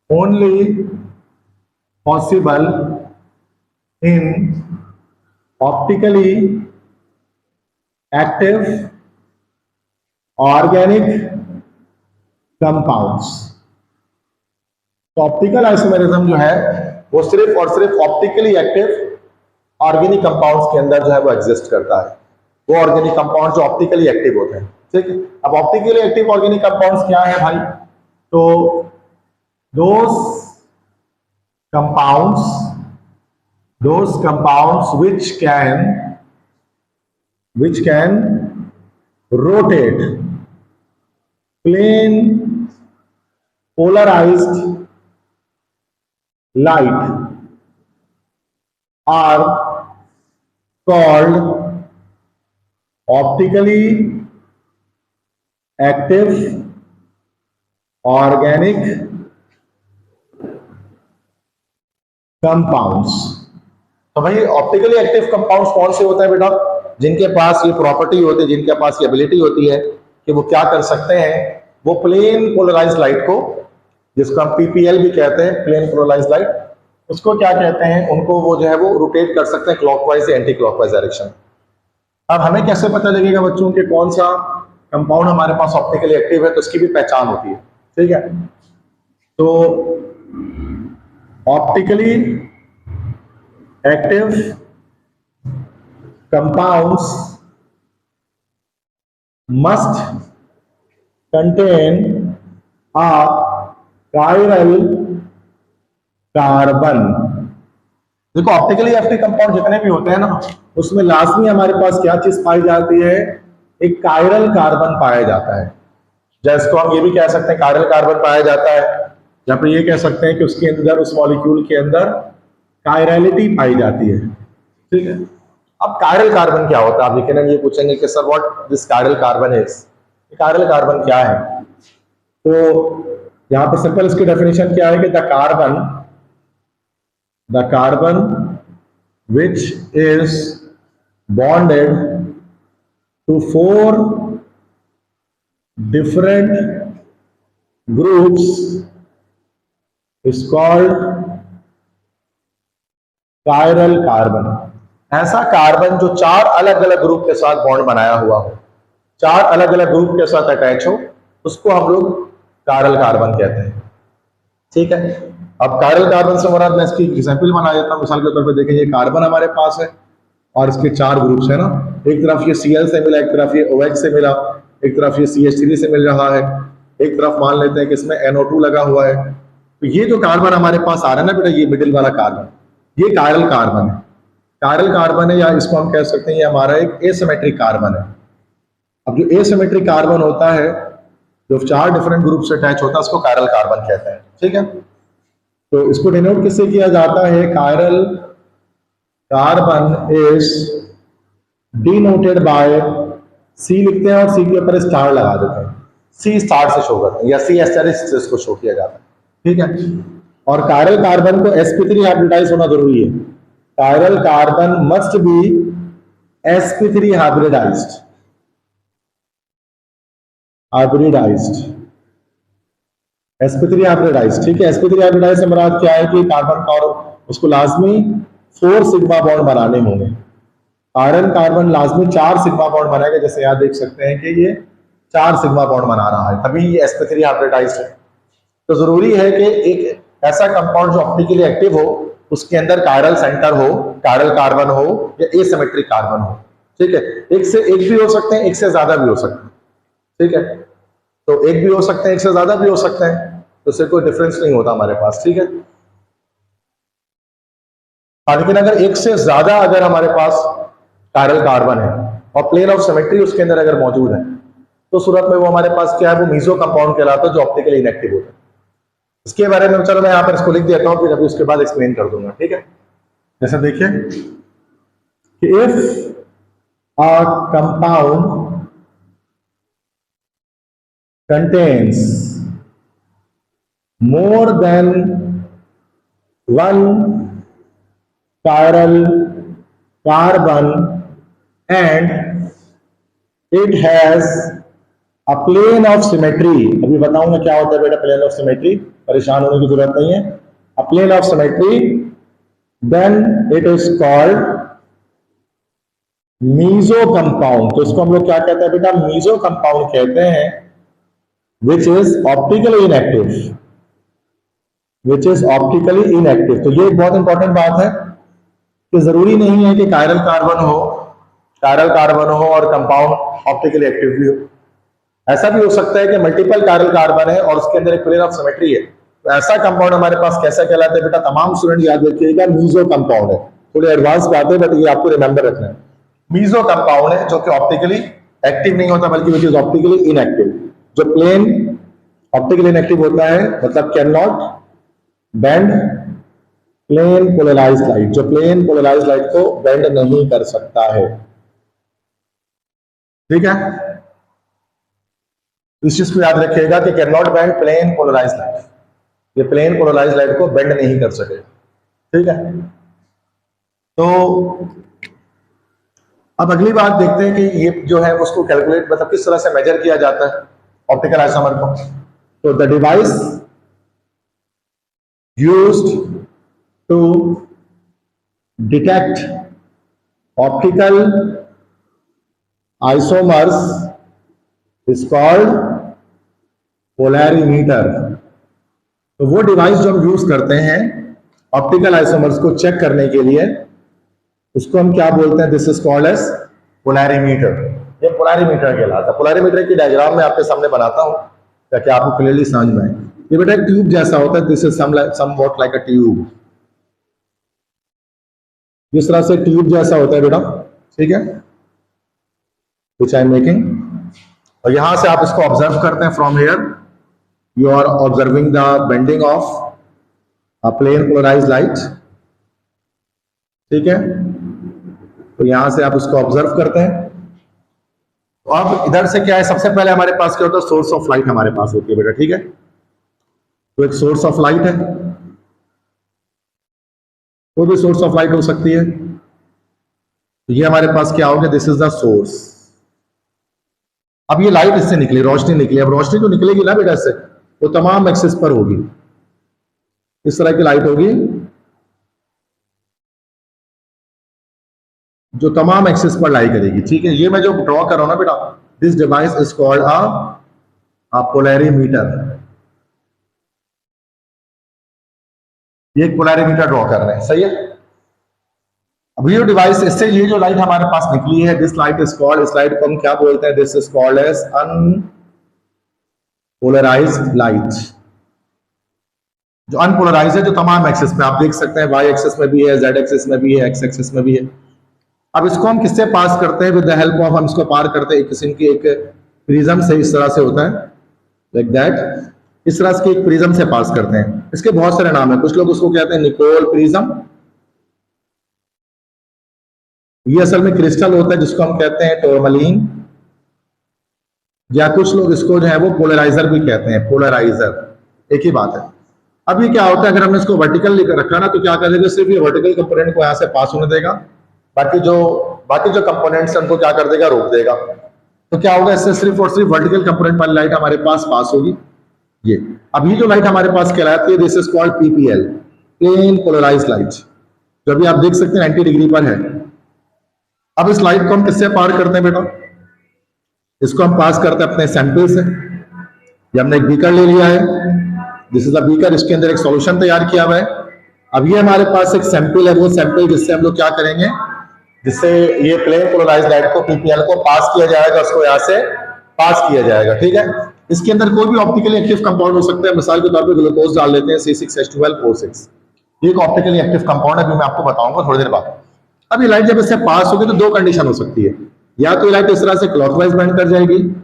A: only possible in optically active organic compounds. तो ऑप्टिकल आइसोमेरिज्म जो है वो सिर्फ और सिर्फ ऑप्टिकली एक्टिव ऑर्गेनिक कंपाउंड्स के अंदर जो है वो एग्जिस्ट करता है, वो ऑर्गेनिक कंपाउंड जो ऑप्टिकली एक्टिव होते हैं, ठीक है। अब ऑप्टिकली एक्टिव ऑर्गेनिक कंपाउंड्स क्या है भाई, तो दोस compounds which can rotate plane polarized light are called optically active organic compounds. तो भाई ऑप्टिकली एक्टिव कंपाउंड्स कौन से होते हैं बेटा, जिनके पास ये प्रॉपर्टी होती है, जिनके पास ये एबिलिटी होती है कि वो क्या कर सकते हैं, वो प्लेन पोलराइज्ड लाइट को, जिसको हम PPL भी कहते हैं, प्लेन पोलराइज्ड लाइट, उसको क्या कहते हैं, उनको वो जो है वो रोटेट कर सकते हैं क्लॉकवाइज या एंटी क्लॉकवाइज डायरेक्शन। अब हमें कैसे पता लगेगा बच्चों के कौन सा कंपाउंड हमारे पास ऑप्टिकली एक्टिव है, तो इसकी भी पहचान होती है, ठीक है। तो optically active compounds must contain a chiral carbon. देखो ऑप्टिकली एक्टिव कंपाउंड जितने भी होते हैं ना, उसमें लाजमी हमारे पास क्या चीज पाई जाती है, एक कायरल कार्बन पाया जाता है। जैसे हम ये भी कह सकते हैं कायरल कार्बन पाया जाता है, या फिर ये कह सकते हैं कि उसके अंदर, उस मॉलिक्यूल के अंदर कायरलिटी पाई जाती है। ठीक है, अब कायरल कार्बन क्या होता है, आप लिखेंगे ये पूछेंगे कि sir what this chiral carbon is, chiral carbon क्या है। तो यहां पर सिंपल इसकी डेफिनेशन क्या है कि the carbon which is bonded to 4 different groups is called chiral carbon। ऐसा कार्बन जो 4 अलग अलग ग्रुप के साथ बॉन्ड बनाया हुआ हो, 4 अलग अलग ग्रुप के साथ अटैच हो, उसको हम लोग कायरल कार्बन कहते हैं। ठीक है, अब कायरल कार्बन से मुराद मैं इसकी एग्जांपल बना देता हूं। मिसाल के तौर पे देखें, ये कार्बन हमारे पास है और इसके 4 ग्रुप्स है ना, एक तरफ ये Cl से मिला, एक तरफ ये OH से मिला, एक तरफ ये CH3 से मिल रहा है, एक तरफ मान लेते हैं कि इसमें NO2 लगा हुआ है। तो ये जो कार्बन हमारे पास आ रहा है ना बेटा, ये मिडिल वाला कार्बन, ये कायरल कार्बन है। कायरल कार्बन है, या इसको हम कह सकते हैं ये हमारा एक एसिमेट्रिक कार्बन है। अब जो एसिमेट्रिक कार्बन होता है, जो 4 डिफरेंट ग्रुप से अटैच होता है, उसको कायरल कार्बन कहते हैं। ठीक है, तो इसको डिनोट किससे किया जाता है, chiral carbon is denoted by, C लिखते हैं और सी के ऊपर स्टार लगा देते हैं, सी स्टार से शो करते हैं, या सी एस्टेरिस्क से इसको शो किया जाता है। ठीक है, और कायरल कार्बन को sp3 हाइब्रिडाइज होना जरूरी है। Chiral carbon must be sp3 hybridized, sp3 hybridized. ठीक है, sp3 हाइब्रिडाइज से मुराद क्या है कि कार्बन का और उसको लाजमी 4 सिग्मा बॉन्ड बनाने होंगे। कायरल कार्बन लाजमी 4 सिग्मा बॉन्ड बनाएगा, जैसे यहाँ देख सकते हैं कि ये 4 सिग्मा बॉन्ड बना रहा है, तभी ये sp3 हाइब्रिडाइज्ड है। तो जरूरी है कि एक ऐसा कंपाउंड जो ऑप्टिकली एक्टिव हो, उसके अंदर कायरल सेंटर हो, कायरल कार्बन हो या एसिमेट्रिक कार्बन हो। ठीक है, एक से एक भी हो सकते हैं, एक से ज्यादा भी हो सकते हैं। ठीक है, तो एक भी हो सकते हैं, एक से ज्यादा भी हो सकते हैं, तो इससे कोई डिफरेंस नहीं होता हमारे पास। ठीक है, लेकिन अगर एक से ज्यादा अगर हमारे पास कायरल कार्बन है और प्लेन ऑफ सिमेट्री उसके अंदर अगर मौजूद है, तो सूरत में वो हमारे पास क्या है, वो मीजो कंपाउंड कहलाता है, जो ऑप्टिकली इनएक्टिव होता है। इसके बारे में चलो मैं यहाँ पर इसको लिख देता हूँ, फिर अभी उसके बाद एक्सप्लेन कर दूंगा। ठीक है, जैसे देखिए कि if a compound contains more than 1 chiral carbon and it has a plane of symmetry। अभी बताऊंगा क्या होता है बेटा प्लेन ऑफ सिमेट्री, परेशान होने की जरूरत नहीं है। a plane of symmetry, then it is called meso compound. तो इसको हम लोग क्या कहते हैं बेटा, मीजो कंपाउंड कहते हैं, which is optically inactive, which is optically inactive। तो ये एक बहुत इंपॉर्टेंट बात है कि जरूरी नहीं है कि कायरल कार्बन हो और कंपाउंड ऑप्टिकली एक्टिव भी हो। ऐसा भी हो सकता है कि मल्टीपल कायरल कार्बन है और उसके अंदर एक प्लेन ऑफ सिमेट्री है, तो ऐसा कंपाउंड हमारे पास कैसा कहलाता है बेटा, तमाम स्टूडेंट याद रखिएगा, मीजो कंपाउंड है। थोड़ी एडवांस बात है बट ये आपको रिमेंबर रखना है। मीजो कंपाउंड है जो कि ऑप्टिकली एक्टिव नहीं होता, बल्कि विच इज ऑप्टिकली इनएक्टिव। जो प्लेन ऑप्टिकली इनएक्टिव होता है, मतलब can not bend plane polarized light, जो प्लेन पोलराइज्ड लाइट को बेंड नहीं कर सकता है। ठीक है, इस चीज को याद रखिएगा कि can not bend plane polarized light, ये प्लेन पोलराइज्ड लाइट को बेंड नहीं कर सके। ठीक है, तो अब अगली बात देखते हैं कि ये जो है उसको कैलकुलेट, मतलब किस तरह से मेजर किया जाता है ऑप्टिकल आइसोमर को। तो the device used to detect optical isomers is called polarimeter. तो वो डिवाइस जो हम यूज करते हैं ऑप्टिकल आइसोमर्स को चेक करने के लिए, उसको हम क्या बोलते हैं, this is called as polarimeter. ये पोलैरीमीटर कहलाता है। पोलैरीमीटर की डायग्राम मैं आपके सामने बनाता हूं ताकि आपको क्लियरली समझ में आए। ये बेटा एक ट्यूब जैसा होता है, this is somewhat like a tube, जिस तरह से ट्यूब जैसा होता है बेटा, ठीक है, विच आई एम मेकिंग। और यहां से आप इसको ऑब्जर्व करते हैं, from here you are observing the bending of a plane polarized light, ठीक है। तो यहां से आप उसको ऑब्जर्व करते हैं। तो अब इधर से क्या है, सबसे पहले हमारे पास क्या होता है, सोर्स ऑफ लाइट हमारे पास होती है बेटा, ठीक है। तो एक सोर्स ऑफ लाइट है, कोई भी सोर्स ऑफ लाइट हो सकती है। तो ये हमारे पास क्या हो गया, दिस इज द सोर्स। अब ये लाइट इससे निकली, रोशनी निकली। अब रोशनी तो निकलेगी ना बेटा इससे, वो तमाम एक्सिस पर होगी, इस तरह की लाइट होगी जो तमाम एक्सिस पर लाई करेगी, ठीक है। ये मैं जो ड्रॉ कर रहा हूं ना बेटा, this device is called a polarimeter. ये एक पोलैरिमीटर ड्रॉ कर रहे हैं, सही है। अब ये डिवाइस, इससे ये जो लाइट हमारे पास निकली है, दिस लाइट इज कॉल्ड, इस लाइट को हम क्या बोलते हैं, this is called as unpolarized light. जो अनपोलराइज है, जो तमाम एक्सिस में, आप देख सकते हैं वाई एक्सिस में भी है, जेड एक्सिस में भी है, एक्स एक्सिस में भी है। अब इसको हम किससे पास करते हैं, विद द हेल्प ऑफ, हम इसको पार करते हैं एक किस्म की एक प्रिज्म से, इस तरह से होता है, लाइक दैट, इस तरह से एक प्रिज्म से पास करते हैं। इसके बहुत सारे नाम है, कुछ लोग उसको कहते हैं निकोल प्रिज्म, ये असल में क्रिस्टल होता है जिसको हम कहते हैं टोरमलीन, या कुछ लोग इसको जो है वो पोलराइजर भी कहते हैं, पोलराइजर, एक ही बात है। अब ये क्या होता है, अगर हमने इसको वर्टिकल लेकर रखा ना, तो क्या कर देगा, सिर्फ ये वर्टिकल कंपोनेंट को यहां से पास होने देगा, बाकी जो कंपोनेंट्स हैं उनको क्या कर देगा, रोक देगा। तो क्या होगा, इससे सिर्फ और सिर्फ वर्टिकल कंपोनेंट वाली लाइट हमारे पास पास होगी। ये अब ये जो लाइट हमारे पास कहलाती है, this is called PPL, plane polarized light, जो अभी आप देख सकते हैं 90 डिग्री पर है। अब इस लाइट को हम किससे पार करते हैं बेटा, इसको हम पास करते हैं अपने सैंपल से। ये हमने एक बीकर ले लिया है, दिस इज अ बीकर, इसके अंदर एक सॉल्यूशन तैयार किया हुआ है। अब ये हमारे पास एक सैंपल है, वो सैंपल जिससे हम लोग क्या करेंगे, जिससे ये प्लेन पोलराइज्ड लाइट को, पीपीएल को पास किया जाएगा, उसको यहाँ से पास किया जाएगा, ठीक है। इसके अंदर कोई भी ऑप्टिकली एक्टिव कंपाउंड हो सकता है, मिसाल के तौर पे ग्लूकोज डाल देते हैं, C6H12O6, ये एक ऑप्टिकली एक्टिव कंपाउंड है, अभी मैं आपको बताऊंगा थोड़ी देर बाद। अब ये लाइट जब इससे पास होगी तो दो कंडीशन हो सकती है, या तो ये लाइट इस तरह से क्लॉकवाइज बेंड कर जाएगी,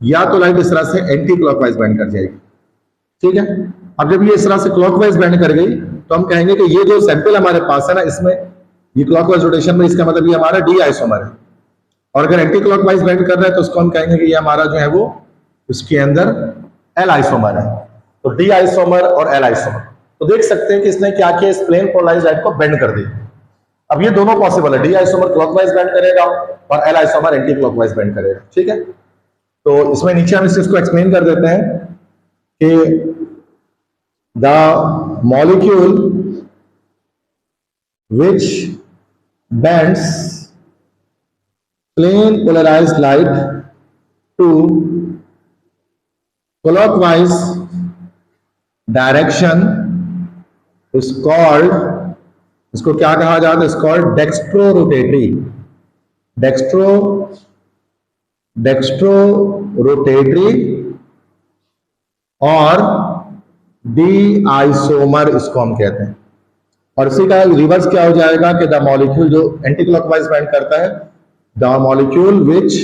A: या तो लाइट इस तरह से एंटी क्लॉकवाइज बेंड कर जाएगी, ठीक है। अब जब ये इस तरह से क्लॉकवाइज बेंड कर गई, तो हम कहेंगे कि ये जो सैंपल हमारे पास है ना, इसमें ये क्लॉकवाइज रोटेशन में, इसका मतलब ये हमारा डी आइसोमर है। और अगर एंटी क्लॉकवाइज बेंड कर रहा है तो उसको हम कहेंगे कि ये हमारा जो है वो, उसके अंदर एल आइसोमर है। तो डी आइसोमर और एल आइसोमर, तो देख सकते हैं कि इसने क्या किया, इस प्लेन पोलराइज्ड लाइट को बेंड कर दी। अब ये दोनों पॉसिबल है, डी आइसोमर क्लॉकवाइज बेंड करेगा और L isomer anti clockwise bend करेगा, ठीक है। तो इसमें नीचे हम इसको एक्सप्लेन कर देते हैं कि the molecule which bends plane polarized light to clockwise direction is called, इसको क्या कहा जाता है, इस कॉल्ड डेक्स्ट्रोरोटेटरी और डी आइसोमर इसको हम कहते हैं। और इसी का रिवर्स क्या हो जाएगा कि द मॉलिक्यूल जो एंटी क्लॉकवाइज बेंड करता है, the molecule which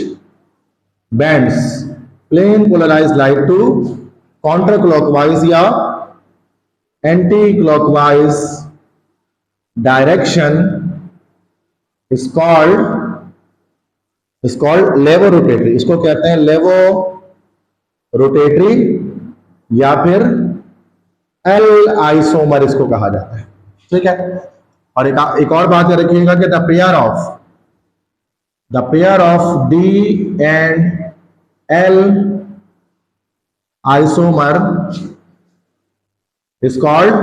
A: bends plane polarized light to counter clockwise या anti clockwise direction is called laevo rotatory, इसको कहते हैं लेवो रोटेटरी या फिर एल आइसोमर इसको कहा जाता है, ठीक है। और एक और बात याद रखिएगा कि the pair of D and L isomer is called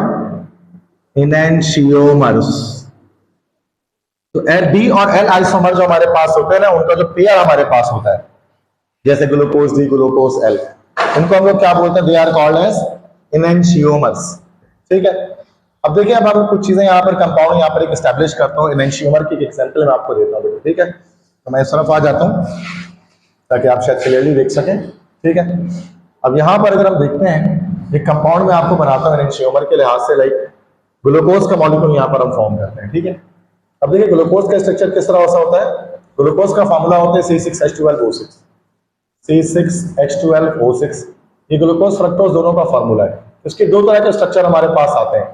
A: enantiomers. तो डी और एल आइसोमर जो हमारे पास होते हैं ना, उनका जो पेयर हमारे पास होता है, जैसे ग्लूकोज डी, ग्लूकोज एल, इनको हम लोग क्या बोलते हैं, दे आर कॉल्ड एज इनैंशियोमर्स, ठीक है। अब देखिए, अब हम कुछ चीजें यहाँ पर कंपाउंड यहाँ पर एक एस्टैब्लिश करता हूँ, इनैंशियोमर की एक एग्जांपल मैं आपको देता हूँ, ठीक है। तो मैं इस तरफ आ जाता हूँ ताकि आप शायद क्लियरली देख सकें, ठीक है। अब यहाँ पर अगर हम देखते हैं एक कंपाउंड में आपको बनाता हूँ एनेंशियोमर के लिहाज से, लाइक ग्लूकोज का मॉलिक्यूल यहाँ पर हम फॉर्म करते हैं, ठीक है। अब देखिए ग्लूकोज का स्ट्रक्चर किस तरह सा होता है। ग्लूकोज का फॉर्मूला होता है C6H12O6, C6H12O6। ये ग्लूकोज फ्रक्टोज दोनों का फॉर्मूला है। इसके दो तरह के स्ट्रक्चर हमारे पास आते हैं।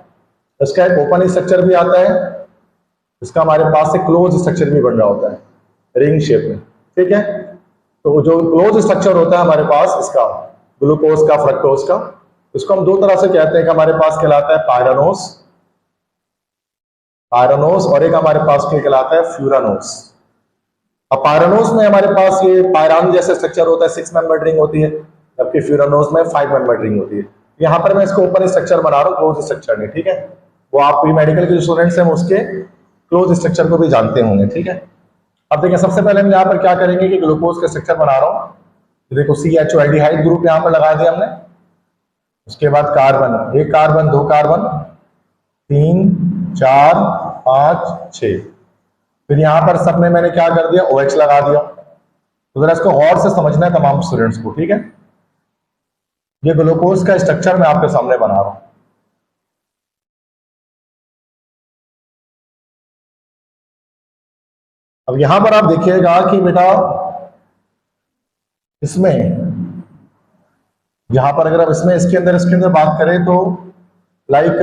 A: इसका एक ओपन स्ट्रक्चर भी आता है, इसका हमारे पास एक क्लोज स्ट्रक्चर भी बन रहा होता है रिंग शेप में, ठीक है। तो जो क्लोज स्ट्रक्चर होता है हमारे पास इसका ग्लूकोज का, फ्रक्टोज का, इसको हम दो तरह से कहते हैं कि हमारे पास कहलाता है पायरानोस, पायरानोस, और एक हमारे पास कहलाता है फ्यूरानोस। अब पायरानोस में हमारे पास ये पायरान जैसे स्ट्रक्चर होता है, 6 मेंबर्ड रिंग होती है, जबकि फ्यूरानोस में 5 मेंबर्ड रिंग होती है। यहाँ पर मैं इसको ओपन स्ट्रक्चर बना रहा हूँ, क्लोज स्ट्रक्चर नहीं, ठीक है। वो आप प्री मेडिकल के स्टूडेंट्स हैं उसके क्लोज स्ट्रक्चर को भी जानते होंगे, ठीक है। अब देखिए सबसे पहले हम यहाँ पर क्या करेंगे कि ग्लूकोज का स्ट्रक्चर बना रहा हूँ। देखो CHO एल्डिहाइड ग्रुप यहाँ पर लगा दिया हमने, उसके बाद कार्बन, एक कार्बन, दो कार्बन, 3 4 5 6, फिर यहाँ पर सब में मैंने क्या कर दिया, OH लगा दिया। तो जरा इसको गौर से समझना है तमाम स्टूडेंट्स को, ठीक है। ये ग्लूकोज का स्ट्रक्चर मैं आपके सामने बना रहा हूं। अब यहां पर आप देखिएगा कि बेटा इसमें, यहां पर अगर आप इसके अंदर बात करें तो लाइक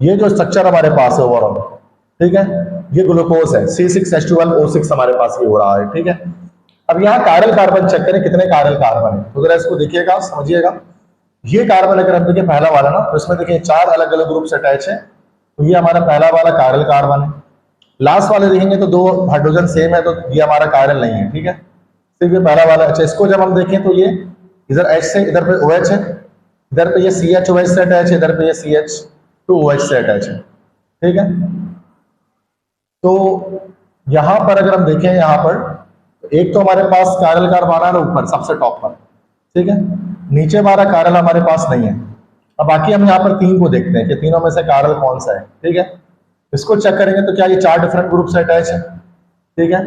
A: ये जो स्ट्रक्चर हमारे पास है ओवरऑल, ठीक है, ये ग्लूकोज है, C6H12O6 हमारे पास ये हो रहा है, ठीक है। अब यहाँ कायरल कार्बन चेक करें, कितने कायरल कार्बन है। तो जरा इसको देखिएगा, समझिएगा। ये कार्बन अगर हम देखिए पहला वाला ना, तो इसमें देखिए 4 अलग अलग ग्रुप से अटैच है, तो ये हमारा पहला वाला कायरल कार्बन है। लास्ट वाले देखेंगे तो 2 हाइड्रोजन सेम है, तो ये हमारा कायरल नहीं है, ठीक है, सिर्फ ये पहला वाला। अच्छा, इसको जब हम देखें तो ये इधर H से, इधर पे OH है, इधर पे ये CHOH से अटैच है, इधर पे ये CH2OH से अटैच है, ठीक है। तो यहां पर अगर हम देखें, यहां पर एक तो हमारे पास कायरल कार्बन है ऊपर सबसे टॉप पर, ठीक है, नीचे हमारा कायरल हमारे पास नहीं है। अब बाकी हम यहाँ पर 3 को देखते हैं कि तीनों में से कायरल कौन सा है, ठीक है। इसको चेक करेंगे तो क्या ये 4 डिफरेंट ग्रुप से अटैच है, ठीक है।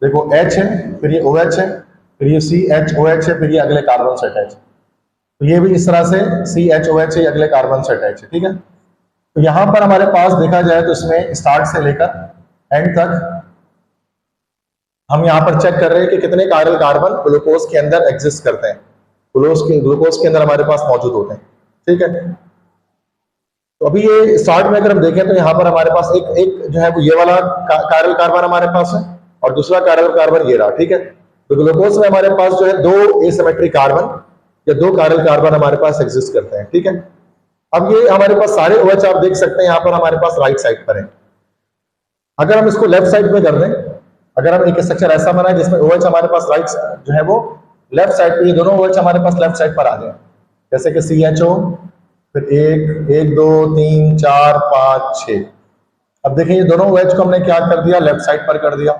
A: देखो H है, फिर ये OH है, फिर ये CHOH है, फिर ये अगले कार्बन से अटैच है। तो ये भी इस तरह से CHOH है, अगले कार्बन से अटैच है, ठीक है। तो यहाँ पर हमारे पास देखा जाए तो इसमें स्टार्ट से लेकर एंड तक हम यहाँ पर चेक कर रहे हैं कि कितने कायरल कार्बन ग्लूकोज के अंदर एग्जिस्ट करते हैं, ग्लूकोज के अंदर हमारे पास मौजूद होते हैं, ठीक है। तो अभी ये स्टार्ट में अगर हम देखें तो यहाँ पर हमारे पास एक जो है वो ये वाला कायरल कार्बन हमारे पास है, और दूसरा कायरल कार्बन ये रहा, ठीक है। तो ग्लूकोज में हमारे पास जो है 2 एसिमेट्रिक कार्बन या 2 कायरल कार्बन हमारे पास एग्जिस्ट करते हैं, ठीक है। अब ये हमारे पास सारे OH आप देख सकते हैं यहाँ पर हमारे पास राइट साइड पर है। अगर हम इसको लेफ्ट साइड में कर दें, अगर हम एक स्ट्रक्चर ऐसा बनाए जिसमें OH हमारे पास राइट जो है वो लेफ्ट साइड पे, ये दोनों OH हमारे पास लेफ्ट साइड पर आ जाए, जैसे कि CHO, फिर 1 2 3 4 5 6। अब देखिए ये दोनों OH को हमने क्या कर दिया, लेफ्ट साइड पर कर दिया।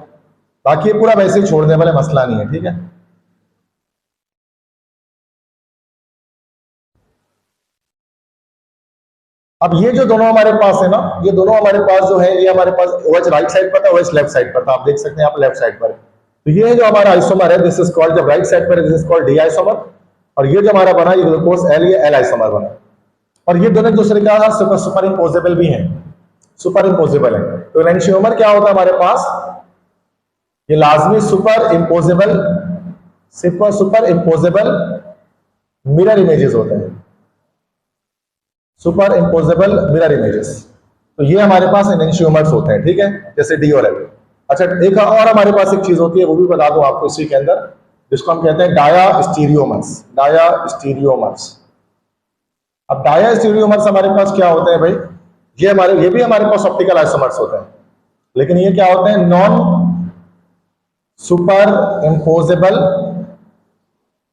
A: बाकी ये पूरा वैसे ही छोड़ने वाले मसला नहीं है, ठीक है। अब ये जो दोनों हमारे पास है ना, ये दोनों हमारे पास जो है, ये हमारे पास OH राइट साइड पर था, OH लेफ्ट साइड पर था, आप देख सकते हैं यहाँ पर लेफ्ट साइड पर। तो ये जो हमारा आइसोमर है, दिस इज कॉल्ड, जब राइट साइड पर है this is called D isomer, और ये जो हमारा बना ये ग्लूकोज L, ये L आइसोमर बना। और ये दोनों दूसरे का सुपर इम्पोजेबल भी है, सुपर इम्पोजेबल है। तो एनेंशियोमर क्या होता है हमारे पास, ये लाजमी सुपर इम्पोजेबल मिरर इमेजेस होते हैं, सुपर इम्पोजेबल मिरर इमेजेस। तो ये हमारे पास एनेंशियोमर्स होते हैं, ठीक है, जैसे D और L। अच्छा, एक और हमारे पास एक चीज होती है, वो भी बता दूं आपको इसी के अंदर, जिसको हम कहते हैं डायास्टीरियोमर्स, डायास्टीरियोमर्स। अब डायास्टीरियोमर्स हमारे पास क्या होते हैं भाई, ये भी हमारे पास ऑप्टिकल आइसोमर्स होते हैं, लेकिन ये क्या होते हैं, non superimposable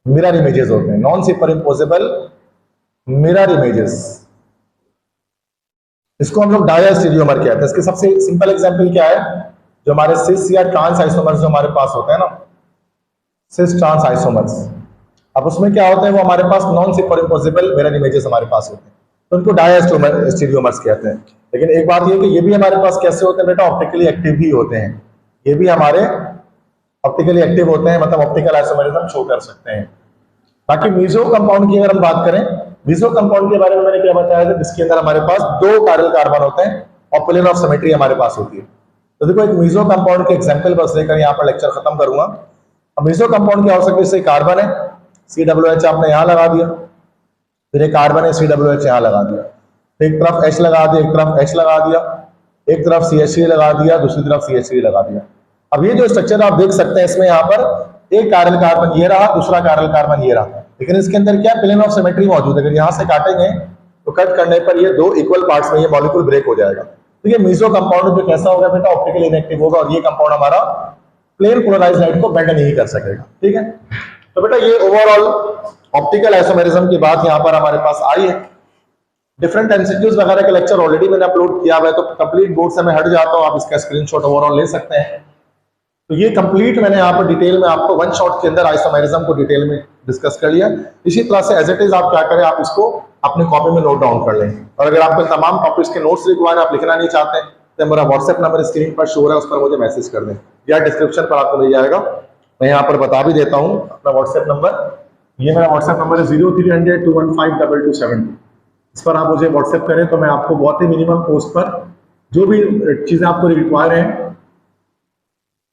A: mirror images होते हैं, non superimposable mirror images. इसको हम लोग डायास्टीरियोमर कहते हैं। इसके सबसे सिंपल एग्जांपल क्या है, जो हमारे सिस या ट्रांस आइसोमर्स जो हमारे पास होते हैं ना, सिस ट्रांस आइसोमर्स, अब उसमें क्या होते हैं, वो हमारे पास non superimposable mirror images हमारे पास होते हैं, तो उनको डायास्टीरियोमर्स कहते हैं। लेकिन एक बात ये कि ये भी हमारे पास कैसे होते हैं बेटा, ऑप्टिकली एक्टिव ही होते हैं, ये भी हमारे ऑप्टिकली एक्टिव होते हैं, मतलब ऑप्टिकल आइसोमरिज्म शो कर सकते हैं। बाकी मीजो कंपाउंड की अगर हम बात करें, मीजो कंपाउंड के बारे में मैंने क्या बताया था, जिसके अंदर हमारे पास 2 कायरल कार्बन होते हैं और प्लेन ऑफ सिमेट्री हमारे पास होती है। तो देखो एक मीजो कंपाउंड के एग्जांपल बस लेकर यहाँ पर लेक्चर खत्म करूंगा। अब मीजो कंपाउंड क्या हो सकता है, जैसे कार्बन है COOH आपने यहाँ लगा दिया, फिर एक कार्बन है COOH यहाँ लगा दिया, एक तरफ H लगा दिया, एक तरफ H लगा दिया, एक तरफ CH3 लगा दिया, दूसरी तरफ CH3 लगा दिया। अब ये जो स्ट्रक्चर आप देख सकते हैं, इसमें यहाँ पर एक कायरल कार्बन ये रहा, दूसरा कायरल कार्बन ये रहा, लेकिन इसके अंदर क्या प्लेन ऑफ सिमेट्री मौजूद है। अगर यहाँ से काटेंगे तो कट करने पर ये 2 इक्वल पार्ट्स में ये मॉलिक्यूल ब्रेक हो जाएगा। तो ये मीजो कंपाउंड जो कैसा होगा बेटा, ऑप्टिकली इनएक्टिव होगा और ये कंपाउंड हमारा प्लेन पोलराइज्ड लाइट को बेंड नहीं कर सकेगा। ठीक है, तो बेटा ये ओवरऑल ऑप्टिकल आइसोमेरिज्म की बात यहाँ पर हमारे पास आई है। डिफरेंट एमसीक्यूज वगैरह का लेक्चर ऑलरेडी मैंने अपलोड किया हुआ है, तो कंप्लीट बोर्ड से मैं हट जाता हूँ, आप इसका स्क्रीनशॉट ओवरऑल ले सकते हैं। तो ये कंप्लीट मैंने यहाँ पर डिटेल में आपको 1 शॉट के अंदर आइसोमेरिज्म को डिटेल में डिस्कस कर लिया। इसी तरह से एज इट इज आप क्या करें, आप इसको अपने कॉपी में नोट डाउन कर लें, और अगर आपको तमाम टॉपिक्स के नोट्स रिक्वायर आप लिखना नहीं चाहते तो मेरा व्हाट्सएप नंबर स्क्रीन पर शो है, उस पर मुझे मैसेज कर दें या डिस्क्रिप्शन पर आपको मिल जाएगा। मैं यहाँ पर बता भी देता हूँ अपना व्हाट्सएप नंबर, ये मेरा व्हाट्सएप नंबर है 0300215227। इस पर आप मुझे व्हाट्सएप करें तो मैं आपको बहुत ही मिनिमम कॉस्ट पर जो भी चीज़ें आपको रिक्वायर हैं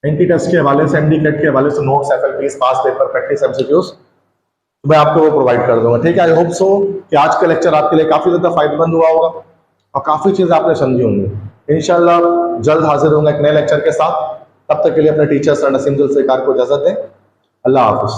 A: एंटी टेस्ट के हवाले से, एमडी कैट के हवाले से, नोट्स, FLPs, पास पेपर, प्रैक्टिस एमसीक्यूज, तो मैं आपको वो प्रोवाइड कर दूंगा। ठीक है, आई होप सो कि आज का लेक्चर आपके लिए काफी ज्यादा फायदेमंद हुआ होगा और काफी चीजें आपने समझी होंगी। इंशाल्लाह जल्द हाजिर होंगे एक नए लेक्चर के साथ। तब तक के लिए अपने टीचर सर नसीम जुल्फिकार को इजाजत दें। अल्लाह हाफिज।